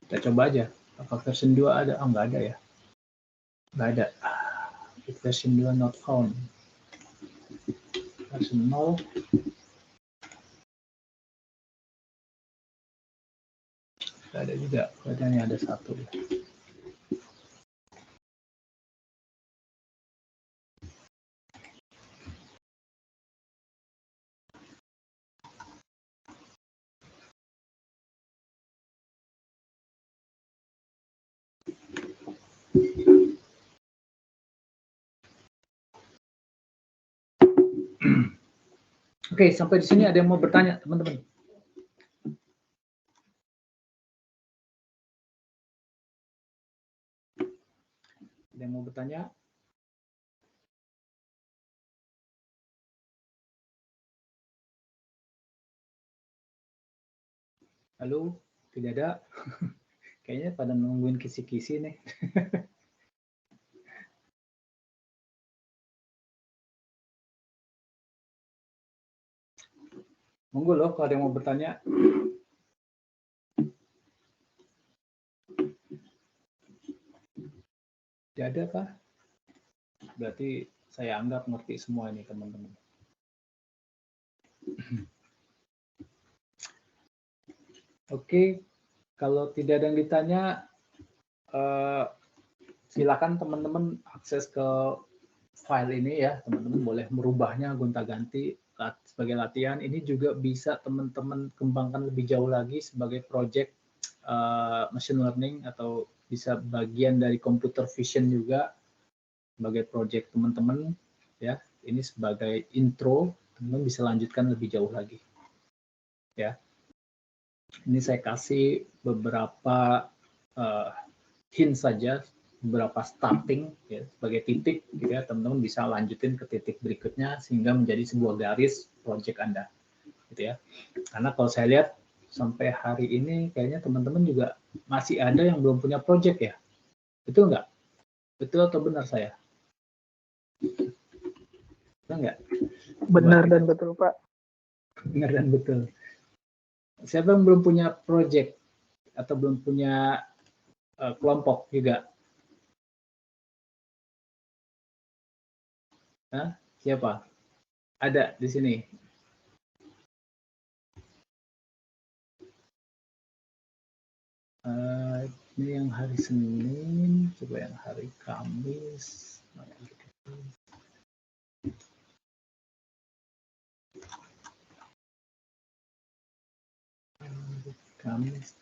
[SPEAKER 1] Kita coba aja. Apa version 2 ada? Oh, nggak ada ya. Nggak ada. Version 2 not found. Version 0. Nggak ada juga. Kelihatannya ada 1. Oke, sampai di sini ada yang mau bertanya, teman-teman? Ada yang mau bertanya? Halo, tidak ada? Kayaknya pada nungguin kisi-kisi nih. Monggo loh kalau ada yang mau bertanya. Tidak ada kah? Berarti saya anggap ngerti semua ini, teman-teman. Oke, kalau tidak ada yang ditanya, silakan teman-teman akses ke file ini ya. Teman-teman boleh merubahnya gonta-ganti sebagai latihan. Ini juga bisa teman-teman kembangkan lebih jauh lagi sebagai project machine learning, atau bisa bagian dari computer vision juga sebagai project teman-teman ya. Ini sebagai intro, teman-teman bisa lanjutkan lebih jauh lagi ya. Ini saya kasih beberapa hint saja, beberapa starting ya, sebagai titik gitu ya. Teman-teman bisa lanjutin ke titik berikutnya sehingga menjadi sebuah garis project Anda gitu ya. Karena kalau saya lihat sampai hari ini kayaknya teman-teman juga masih ada yang belum punya project ya. Betul nggak? Betul atau benar saya? Benar nggak?
[SPEAKER 2] Benar dan betul, Pak.
[SPEAKER 1] Benar dan betul. Siapa yang belum punya project atau belum punya kelompok juga? Hah? Siapa? Ada di sini. Ini yang hari Senin, coba yang hari Kamis. Kamis.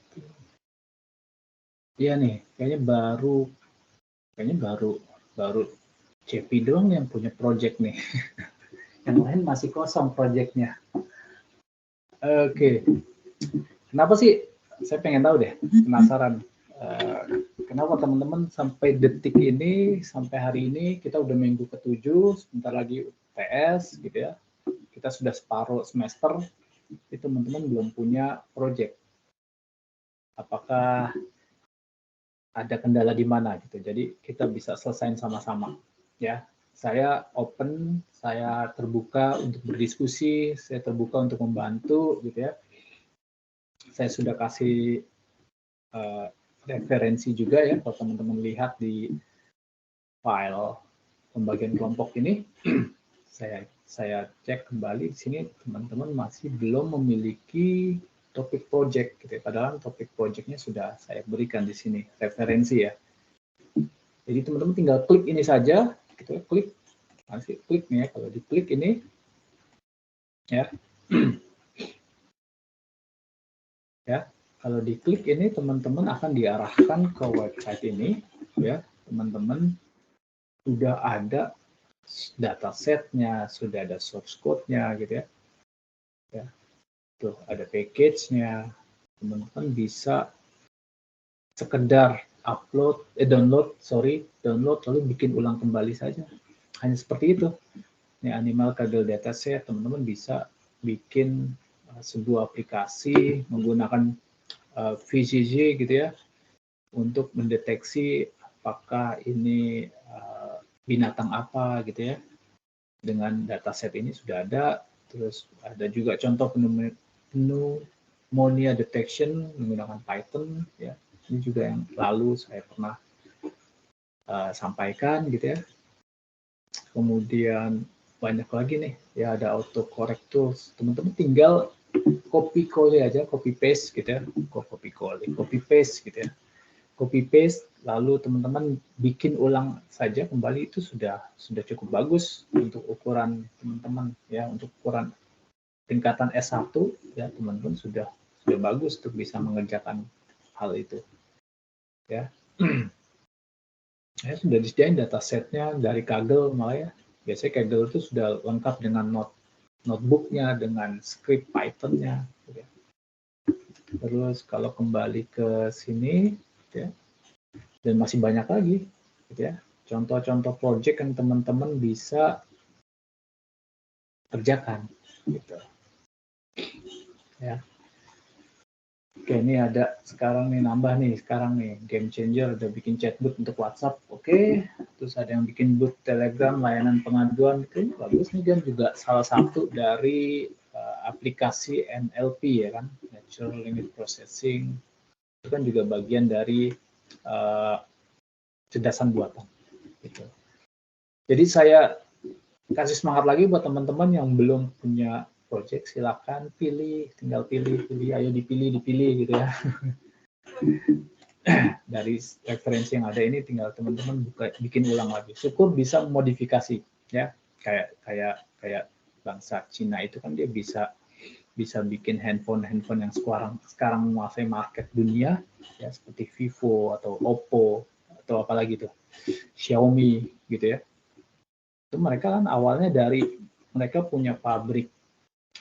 [SPEAKER 1] Iya nih, kayaknya baru CP doang yang punya project nih. Yang lain masih kosong projectnya. Oke. Kenapa sih? Saya pengen tahu deh, penasaran. Kenapa teman-teman sampai detik ini, sampai hari ini, kita udah minggu ke-7, sebentar lagi UTS gitu ya. Kita sudah separuh semester, itu teman-teman belum punya project. Apakah ada kendala di mana gitu. Jadi kita bisa selesain sama-sama ya. Saya open, saya terbuka untuk berdiskusi, saya terbuka untuk membantu gitu ya. Saya sudah kasih referensi juga ya, kalau teman-teman lihat di file pembagian kelompok ini. Saya cek kembali di sini, teman-teman masih belum memiliki topik project gitu ya. Padahal topik projectnya sudah saya berikan di sini referensi ya. Jadi teman-teman tinggal klik ini saja, gitu ya, klik, masih klik nih ya. Kalau diklik ini, ya, ya, kalau diklik ini teman-teman akan diarahkan ke website ini, ya, teman-teman sudah ada datasetnya, sudah ada source code-nya, gitu ya, ya, tuh ada package-nya, teman-teman bisa sekedar download lalu bikin ulang kembali saja. Hanya seperti itu. Ini animal Kaggle dataset, teman-teman bisa bikin sebuah aplikasi menggunakan VCG gitu ya, untuk mendeteksi apakah ini binatang apa gitu ya. Dengan dataset ini sudah ada. Terus ada juga contoh pneumonia detection menggunakan Python ya. Ini juga yang lalu saya pernah sampaikan gitu ya. Kemudian banyak lagi nih ya, ada autocorrect tools. Teman-teman tinggal copy paste gitu ya. Copy paste gitu ya. Copy paste lalu teman-teman bikin ulang saja kembali, itu sudah cukup bagus untuk ukuran teman-teman ya, untuk ukuran tingkatan S1 ya, teman-teman sudah bagus untuk bisa mengerjakan hal itu ya. Ya sudah disediain datasetnya dari Kaggle malah ya. Biasanya Kaggle itu sudah lengkap dengan notebooknya, dengan script Python-nya. Gitu ya. Terus kalau kembali ke sini, gitu ya, dan masih banyak lagi, gitu ya, contoh-contoh project yang teman-teman bisa kerjakan, gitu. Ya. Oke, ini ada sekarang nih nambah nih, sekarang nih Game Changer udah bikin chatbot untuk WhatsApp, oke. Terus ada yang bikin bot Telegram, layanan pengaduan, itu bagus nih, dan juga salah satu dari aplikasi NLP ya kan, Natural Language Processing, itu kan juga bagian dari cerdasan buatan. Gitu. Jadi saya kasih semangat lagi buat teman-teman yang belum punya project, silakan pilih, tinggal pilih, ayo dipilih gitu ya. Dari referensi yang ada ini tinggal teman-teman bikin ulang lagi. Syukur bisa modifikasi ya, kayak bangsa Cina itu kan dia bisa bikin handphone yang sekarang menguasai market dunia ya, seperti Vivo atau Oppo atau apalagi tuh Xiaomi gitu ya. Itu mereka kan awalnya dari mereka punya pabrik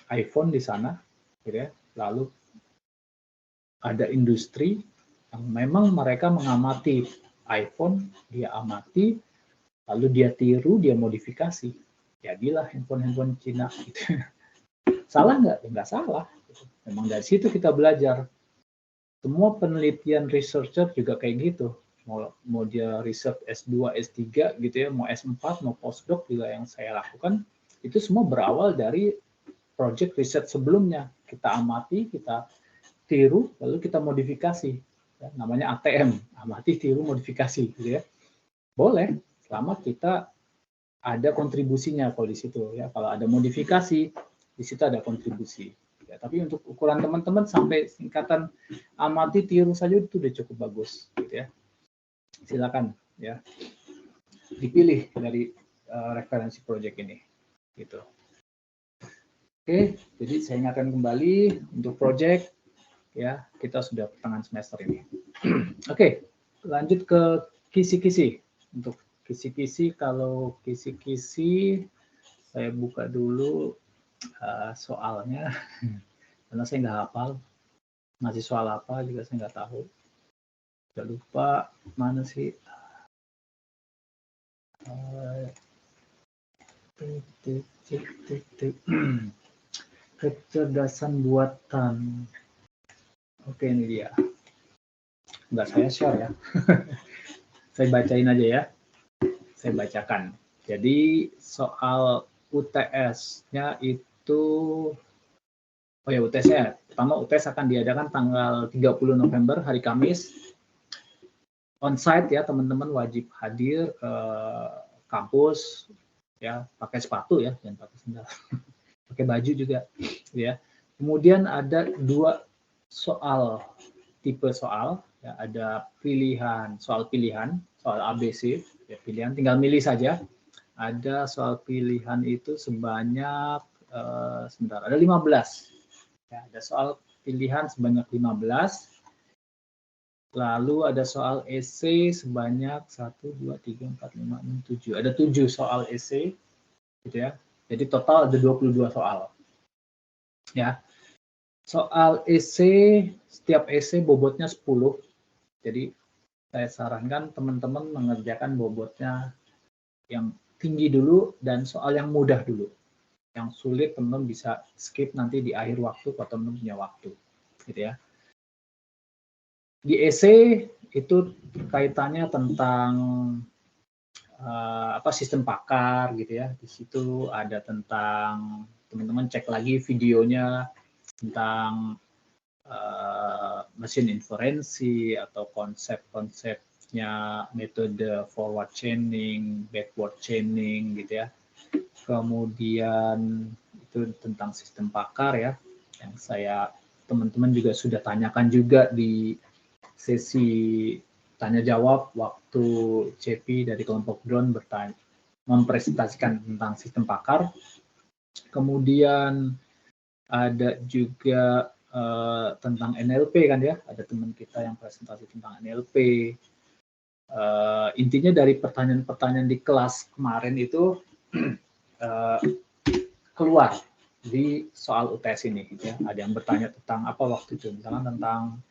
[SPEAKER 1] iPhone di sana, gitu ya. Lalu ada industri yang memang mereka mengamati iPhone, dia amati, lalu dia tiru, dia modifikasi. Jadilah handphone Cina. Gitu. Salah nggak? Ya, nggak salah. Memang dari situ kita belajar. Semua penelitian researcher juga kayak gitu. Mau dia research S2, S3 gitu ya, mau S4, mau postdoc juga yang saya lakukan, itu semua berawal dari project riset sebelumnya. Kita amati, kita tiru, lalu kita modifikasi. Ya, namanya ATM, amati, tiru, modifikasi. Gitu ya. Boleh, selama kita ada kontribusinya kalau di situ. Ya. Kalau ada modifikasi, di situ ada kontribusi. Ya, tapi untuk ukuran teman-teman sampai tingkatan amati, tiru saja itu udah cukup bagus. Gitu ya. Silakan ya dipilih dari referensi project ini gitu. Oke, jadi saya ingatkan kembali untuk project ya, kita sudah pertengahan semester ini. Oke, lanjut ke kisi-kisi. Untuk kisi-kisi, kalau kisi-kisi saya buka dulu soalnya karena saya nggak hafal, masih soal apa juga saya nggak tahu. Udah lupa mana sih. Kecerdasan buatan. Oke, ini dia. Nggak saya share ya. Saya bacain aja ya. Saya bacakan. Jadi soal UTS-nya itu, oh ya UTS-nya, pertama UTS akan diadakan tanggal 30 November, hari Kamis. On-site ya, teman-teman wajib hadir ke kampus, ya pakai sepatu ya, jangan pakai sandal. Pakai baju juga ya. Kemudian ada 2 soal, tipe soal ya, ada soal pilihan, soal ABC ya, pilihan tinggal milih saja. Ada soal pilihan itu sebanyak sebentar, ada 15 ya, ada soal pilihan sebanyak 15. Lalu ada soal esai sebanyak 1, 2, 3, 4, 5, 6, 7. Ada 7 soal esai gitu ya. Jadi total ada 22 soal. Ya. Soal esai, setiap esai bobotnya 10. Jadi saya sarankan teman-teman mengerjakan bobotnya yang tinggi dulu dan soal yang mudah dulu. Yang sulit teman-teman bisa skip nanti di akhir waktu kalau teman-teman punya waktu. Gitu ya. Di esai itu kaitannya tentang sistem pakar gitu ya. Di situ ada tentang, teman-teman cek lagi videonya tentang mesin inferensi atau konsep-konsepnya metode forward chaining, backward chaining gitu ya. Kemudian itu tentang sistem pakar ya, yang teman-teman juga sudah tanyakan juga di sesi tanya jawab waktu CP dari kelompok drone mempresentasikan tentang sistem pakar. Kemudian ada juga tentang NLP kan ya, ada teman kita yang presentasi tentang NLP. Intinya dari pertanyaan-pertanyaan di kelas kemarin itu keluar di soal UTS ini. Ya. Ada yang bertanya tentang apa waktu itu, misalnya tentang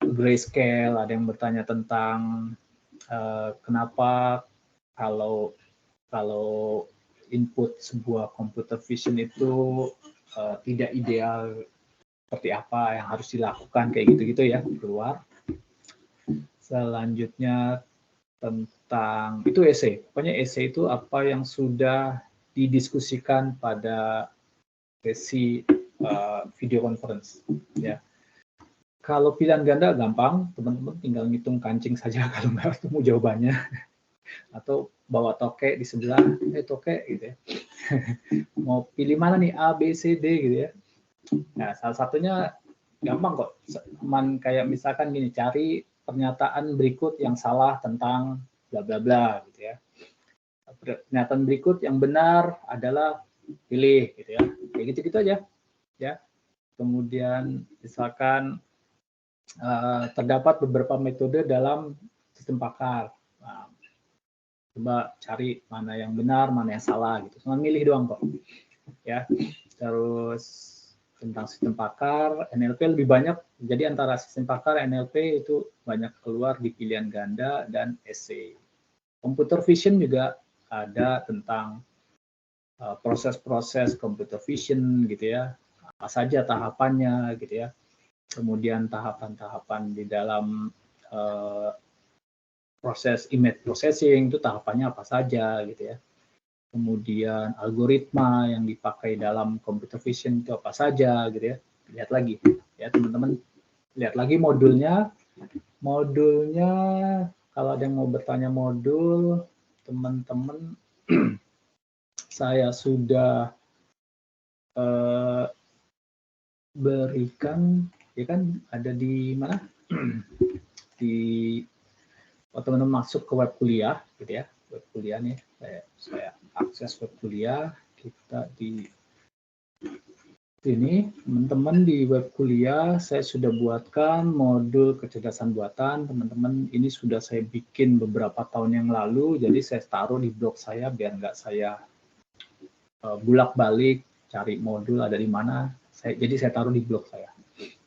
[SPEAKER 1] grayscale, ada yang bertanya tentang kenapa kalau input sebuah computer vision itu tidak ideal, seperti apa yang harus dilakukan, kayak gitu-gitu ya, keluar. Selanjutnya tentang, itu essay. Pokoknya essay itu apa yang sudah didiskusikan pada sesi video conference. Ya. Kalau pilihan ganda gampang, teman-teman tinggal ngitung kancing saja kalau nggak ketemu jawabannya. Atau bawa tokek di sebelah, tokek gitu ya. Mau pilih mana nih, A, B, C, D gitu ya. Nah, salah satunya gampang kok. Cuman kayak misalkan gini, cari pernyataan berikut yang salah tentang bla bla bla gitu ya. Pernyataan berikut yang benar adalah pilih gitu ya. Kayak gitu-gitu aja ya. Kemudian misalkan terdapat beberapa metode dalam sistem pakar. Nah, coba cari mana yang benar, mana yang salah gitu. Cuma milih doang kok. Ya. Terus tentang sistem pakar, NLP lebih banyak. Jadi antara sistem pakar, NLP itu banyak keluar di pilihan ganda dan essay. Computer vision juga ada tentang proses-proses computer vision gitu ya. Apa saja tahapannya gitu ya. Kemudian tahapan-tahapan di dalam proses image processing itu tahapannya apa saja gitu ya. Kemudian algoritma yang dipakai dalam computer vision itu apa saja gitu ya. Lihat lagi ya teman-teman, lihat lagi modulnya. Modulnya kalau ada yang mau bertanya modul, teman-teman saya sudah berikan, ya kan ada di mana? Di teman-teman masuk ke web kuliah gitu ya. Web kuliah nih, saya akses web kuliah, kita di sini, teman-teman di web kuliah saya sudah buatkan modul kecerdasan buatan. Teman-teman, ini sudah saya bikin beberapa tahun yang lalu, jadi saya taruh di blog saya biar nggak saya bulak-balik cari modul ada di mana. Jadi saya taruh di blog saya.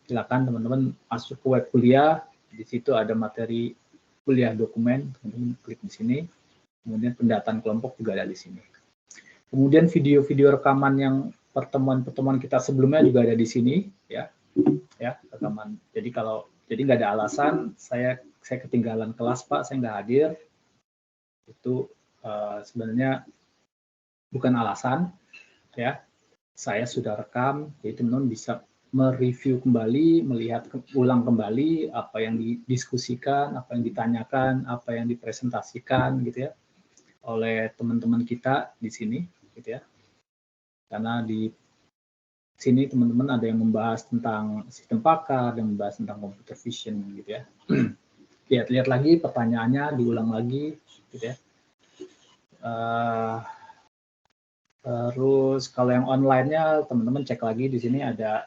[SPEAKER 1] Silakan teman-teman masuk ke web kuliah, di situ ada materi kuliah dokumen, teman-teman klik di sini. Kemudian pendataan kelompok juga ada di sini. Kemudian video-video rekaman yang pertemuan-pertemuan kita sebelumnya juga ada di sini, ya rekaman. Jadi nggak ada alasan saya ketinggalan kelas Pak, saya nggak hadir, itu sebenarnya bukan alasan, ya. Saya sudah rekam, jadi teman-teman bisa mereview kembali, melihat ulang kembali apa yang didiskusikan, apa yang ditanyakan, apa yang dipresentasikan, gitu ya, oleh teman-teman kita di sini, gitu ya. Karena di sini teman-teman ada yang membahas tentang sistem pakar, yang membahas tentang computer vision, gitu ya. Lihat-lihat lagi pertanyaannya, diulang lagi, gitu ya. Terus kalau yang online-nya teman-teman cek lagi di sini ada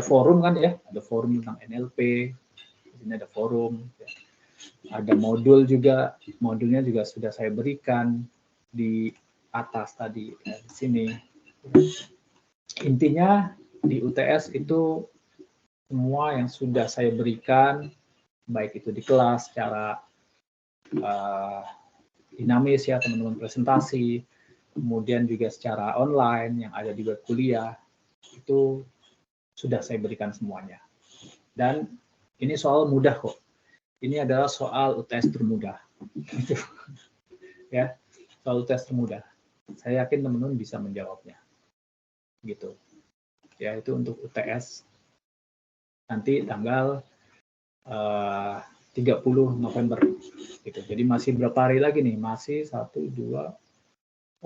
[SPEAKER 1] forum kan ya, ada forum tentang NLP, di sini ada forum, ya. Ada modul juga, modulnya juga sudah saya berikan di atas tadi ya, di sini. Intinya di UTS itu semua yang sudah saya berikan, baik itu di kelas secara dinamis ya teman-teman presentasi, kemudian juga secara online yang ada di web kuliah, itu sudah saya berikan semuanya. Dan ini soal mudah kok. Ini adalah soal UTS termudah. Ya, soal UTS termudah. Saya yakin teman-teman bisa menjawabnya. Gitu. Ya, itu untuk UTS nanti tanggal 30 November. Gitu. Jadi masih berapa hari lagi nih? Masih 1, 2,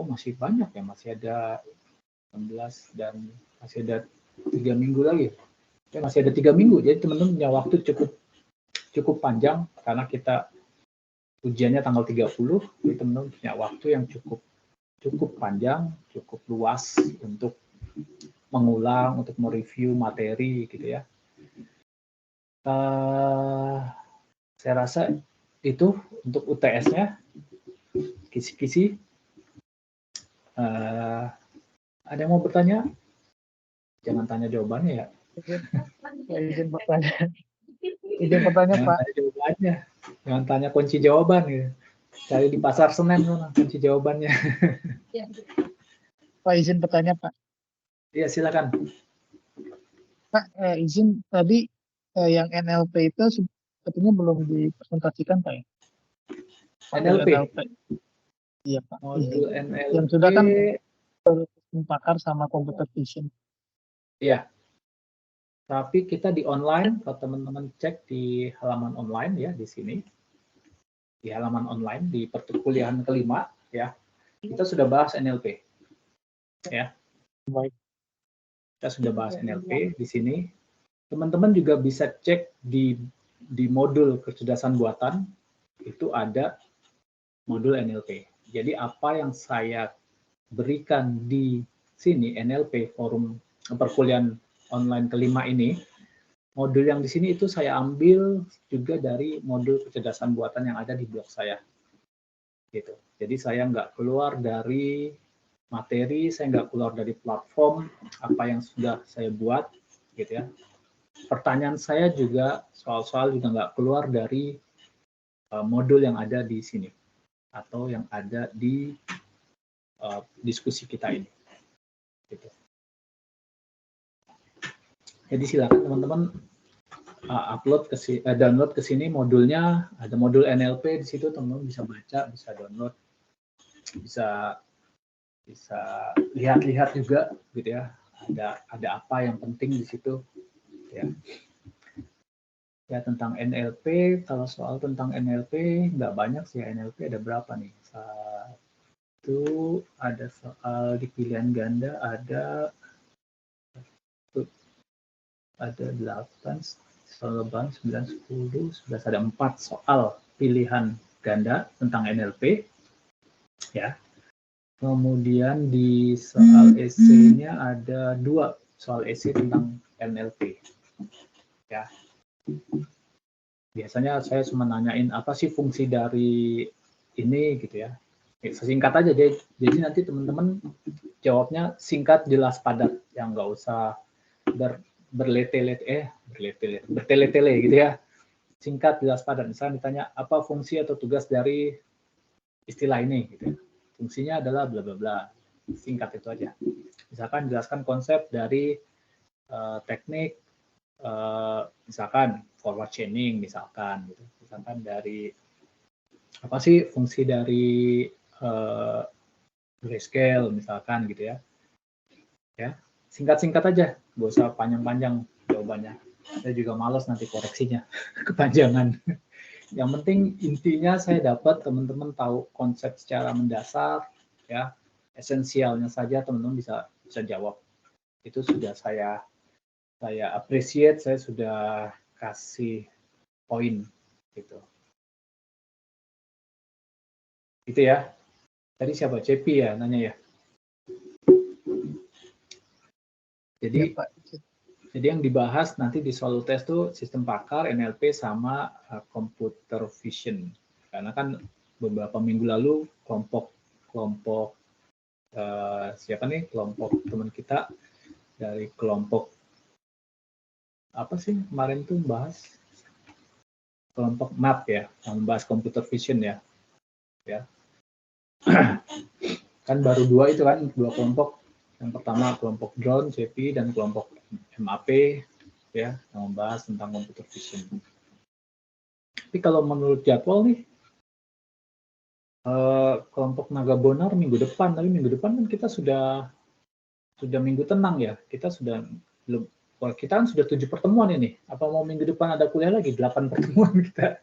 [SPEAKER 1] masih banyak ya, masih ada 16 dan masih ada 3 minggu lagi. Ya, masih ada 3 minggu, jadi teman-teman punya waktu cukup panjang karena kita ujiannya tanggal 30, jadi teman-teman punya waktu yang cukup panjang, cukup luas untuk mengulang, untuk mereview materi gitu ya. Saya rasa itu untuk UTS-nya, kisi-kisi Ada yang mau bertanya? Jangan tanya jawabannya ya.
[SPEAKER 2] Izin bertanya. Izin bertanya,
[SPEAKER 1] Jangan
[SPEAKER 2] Pak.
[SPEAKER 1] tanya jawabannya. Jangan tanya kunci jawaban gitu. Cari di pasar Senen sana kunci jawabannya.
[SPEAKER 2] Pak, izin bertanya, Pak.
[SPEAKER 1] Iya, silakan.
[SPEAKER 2] Pak, izin tadi yang NLP itu sepertinya belum dipresentasikan, Pak, ya? Modul
[SPEAKER 1] NLP.
[SPEAKER 2] NLP. Iya, Pak.
[SPEAKER 1] Modul
[SPEAKER 2] Izin.
[SPEAKER 1] NLP.
[SPEAKER 2] Yang sudah kan sistem pakar sama computer vision.
[SPEAKER 1] Iya. Tapi kita di online, kalau teman-teman cek di halaman online ya di sini, di halaman online di perkuliahan kelima ya, kita sudah bahas NLP. Ya.
[SPEAKER 2] Baik.
[SPEAKER 1] Kita sudah bahas NLP di sini. Teman-teman juga bisa cek di modul kecerdasan buatan itu ada modul NLP. Jadi apa yang saya berikan di sini NLP forum perkuliahan online kelima ini, modul yang di sini itu saya ambil juga dari modul kecerdasan buatan yang ada di blog saya. Gitu. Jadi saya nggak keluar dari materi, saya nggak keluar dari platform apa yang sudah saya buat, gitu ya. Pertanyaan saya juga soal-soal juga nggak keluar dari modul yang ada di sini atau yang ada di diskusi kita ini. Gitu. Jadi silakan teman-teman download ke sini modulnya, ada modul NLP di situ, teman-teman bisa baca, bisa download, bisa lihat-lihat juga gitu ya. Ada apa yang penting di situ ya. Ya tentang NLP, kalau soal tentang NLP nggak banyak sih ya. NLP ada berapa nih? Satu, ada soal di pilihan ganda ada 8, soal lebam 9, 10, 11, ada 4 soal pilihan ganda tentang NLP ya. Kemudian di soal esainya ada 2 soal esai tentang NLP ya. Biasanya saya cuma nanyain apa sih fungsi dari ini gitu ya. Singkat aja, jadi nanti teman-teman jawabnya singkat, jelas, padat, yang nggak usah bertele-tele gitu ya. Singkat, jelas, padat. Misalnya ditanya apa fungsi atau tugas dari istilah ini gitu ya. Fungsinya adalah bla bla bla. Singkat itu aja. Misalkan jelaskan konsep dari teknik misalkan forward chaining misalkan gitu. Misalkan dari apa sih fungsi dari grayscale misalkan gitu ya. Ya, singkat-singkat aja, nggak usah panjang-panjang jawabannya. Saya juga malas nanti koreksinya kepanjangan. Yang penting intinya saya dapat teman-teman tahu konsep secara mendasar ya, esensialnya saja teman-teman bisa jawab. Itu sudah saya appreciate, saya sudah kasih poin gitu. Itu ya. Tadi siapa? CP ya nanya ya. Jadi
[SPEAKER 2] Ya, Pak.
[SPEAKER 1] Jadi yang dibahas nanti di soal UTS itu sistem pakar, NLP sama computer vision. Karena kan beberapa minggu lalu kelompok siapa nih? Kelompok teman kita dari kelompok apa sih kemarin tuh bahas kelompok MAP ya, membahas computer vision ya. Ya. Kan baru 2 itu kan, 2 kelompok. Yang pertama kelompok drone, CP, dan kelompok MAP ya, yang membahas tentang computer vision. Tapi kalau menurut jadwal nih, kelompok Naga Bonar minggu depan, tapi minggu depan kan kita sudah minggu tenang ya, kita kan sudah 7 pertemuan ini. Apa mau minggu depan ada kuliah lagi 8 pertemuan kita?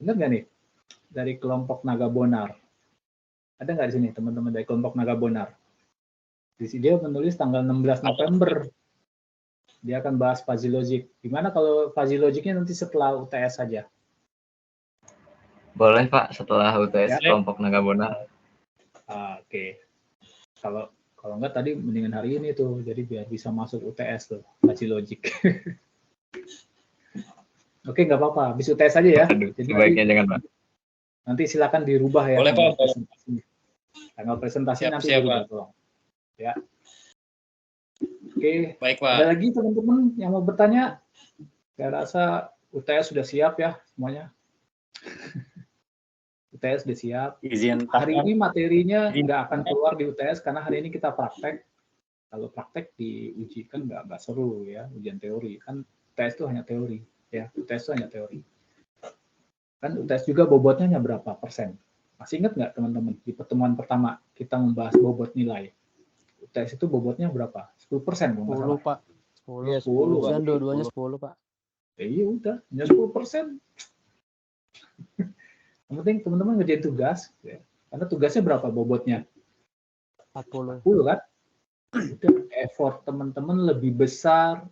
[SPEAKER 1] Benar nggak nih? Dari kelompok Naga Bonar. Ada nggak di sini teman-teman dari kelompok Naga Bonar? Di sini dia menulis tanggal 16 November. Dia akan bahas fuzzy logic. Gimana kalau fuzzy logicnya nanti setelah UTS saja?
[SPEAKER 4] Boleh Pak, setelah UTS
[SPEAKER 1] Ya.
[SPEAKER 4] kelompok Naga Bonar.
[SPEAKER 1] Oke. Kalau enggak tadi mendingan hari ini tuh, jadi biar bisa masuk UTS tuh, fuzzy logic. Oke, nggak apa-apa. Habis UTS aja ya.
[SPEAKER 4] Aduh,
[SPEAKER 1] jadi
[SPEAKER 4] sebaiknya jangan Pak.
[SPEAKER 1] Nanti silakan dirubah ya
[SPEAKER 3] Boleh,
[SPEAKER 1] tanggal
[SPEAKER 3] Pak.
[SPEAKER 1] presentasinya. Tanggal presentasi
[SPEAKER 3] Siap,
[SPEAKER 1] nanti
[SPEAKER 3] siap,
[SPEAKER 1] dirubah,
[SPEAKER 3] Pak.
[SPEAKER 1] tolong. Ya. Oke,
[SPEAKER 3] Baik, Pak.
[SPEAKER 1] ada lagi teman-teman yang mau bertanya? Saya rasa UTS sudah siap ya semuanya. UTS sudah siap.
[SPEAKER 5] Izin
[SPEAKER 1] Hari ini materinya
[SPEAKER 5] Izin
[SPEAKER 1] nggak akan keluar di UTS karena hari ini kita praktek. Kalau praktek diuji kan nggak seru ya, ujian teori. Kan UTS itu hanya teori. Ya, UTS itu hanya teori. Kan UTS juga bobotnya hanya berapa persen? Masih ingat nggak teman-teman di pertemuan pertama kita membahas bobot nilai? UTS itu bobotnya berapa? 10% kalau nggak salah.
[SPEAKER 6] 10 Pak. 10.
[SPEAKER 1] Iya, 10.
[SPEAKER 6] Ujian dua-duanya 10 Pak.
[SPEAKER 1] Iya udah, hanya 10%. Yang penting teman-teman ngerjain tugas, ya. Karena tugasnya berapa bobotnya?
[SPEAKER 6] 40.
[SPEAKER 1] 10 kan? Udah, effort teman-teman lebih besar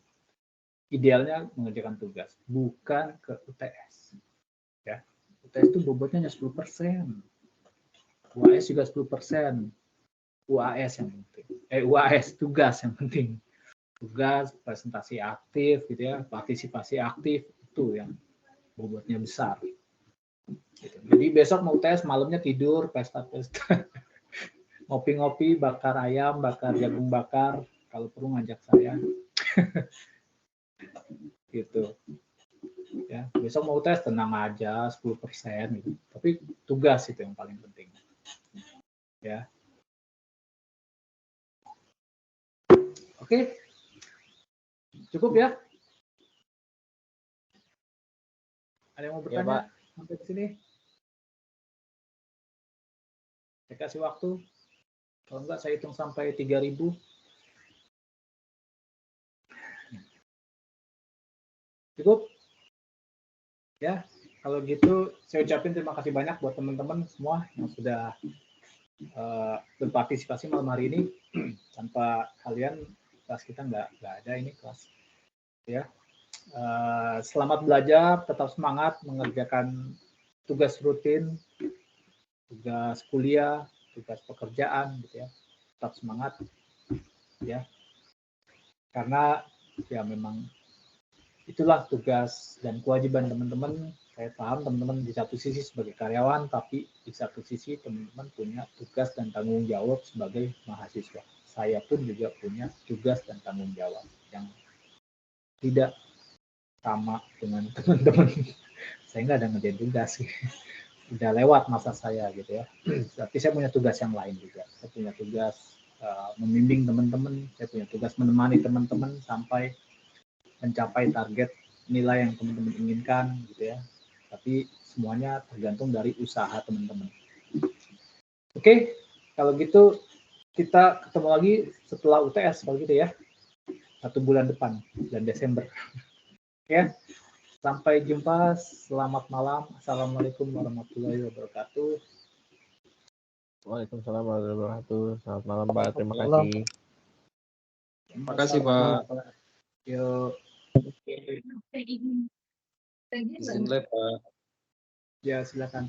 [SPEAKER 1] idealnya mengerjakan tugas, bukan ke UTS. Ya. UTS itu bobotnya hanya 10%. UAS juga 10%. UAS yang penting. UAS tugas yang penting. Tugas, presentasi aktif gitu ya, partisipasi aktif itu yang bobotnya besar. Gitu. Jadi besok mau UTS malamnya tidur, pesta-pesta. Ngopi-ngopi, bakar ayam, bakar jagung bakar, kalau perlu ngajak saya. Gitu. Ya, besok mau UTS tenang aja 10% gitu. Tapi tugas itu yang paling penting. Ya. Oke. Cukup ya? Ada yang mau bertanya sampai ke sini? Saya kasih waktu. Kalau enggak saya hitung sampai 3.000. Cukup? Ya, kalau gitu saya ucapin terima kasih banyak buat teman-teman semua yang sudah berpartisipasi malam hari ini. Tanpa kalian kelas kita nggak ada ini kelas. Ya, selamat belajar, tetap semangat mengerjakan tugas rutin, tugas kuliah, tugas pekerjaan, gitu ya. Tetap semangat, ya. Karena ya memang itulah tugas dan kewajiban teman-teman. Saya paham teman-teman di satu sisi sebagai karyawan, tapi di satu sisi teman-teman punya tugas dan tanggung jawab sebagai mahasiswa. Saya pun juga punya tugas dan tanggung jawab yang tidak sama dengan teman-teman. Saya nggak ada ngerjain tugas sih. Udah lewat masa saya gitu ya. Tapi saya punya tugas yang lain juga. Saya punya tugas membimbing teman-teman. Saya punya tugas menemani teman-teman sampai mencapai target nilai yang teman-teman inginkan gitu ya. Tapi semuanya tergantung dari usaha teman-teman. Oke, kalau gitu kita ketemu lagi setelah UTS kalau gitu ya. 1 bulan depan, bulan Desember. Ya, sampai jumpa. Selamat malam. Assalamualaikum warahmatullahi wabarakatuh.
[SPEAKER 6] Waalaikumsalam warahmatullahi wabarakatuh. Selamat malam Pak. Terima
[SPEAKER 2] Malam.
[SPEAKER 6] kasih.
[SPEAKER 3] Terima kasih, Pak.
[SPEAKER 1] Yuk,
[SPEAKER 3] Izin live, Pak.
[SPEAKER 1] ya silakan.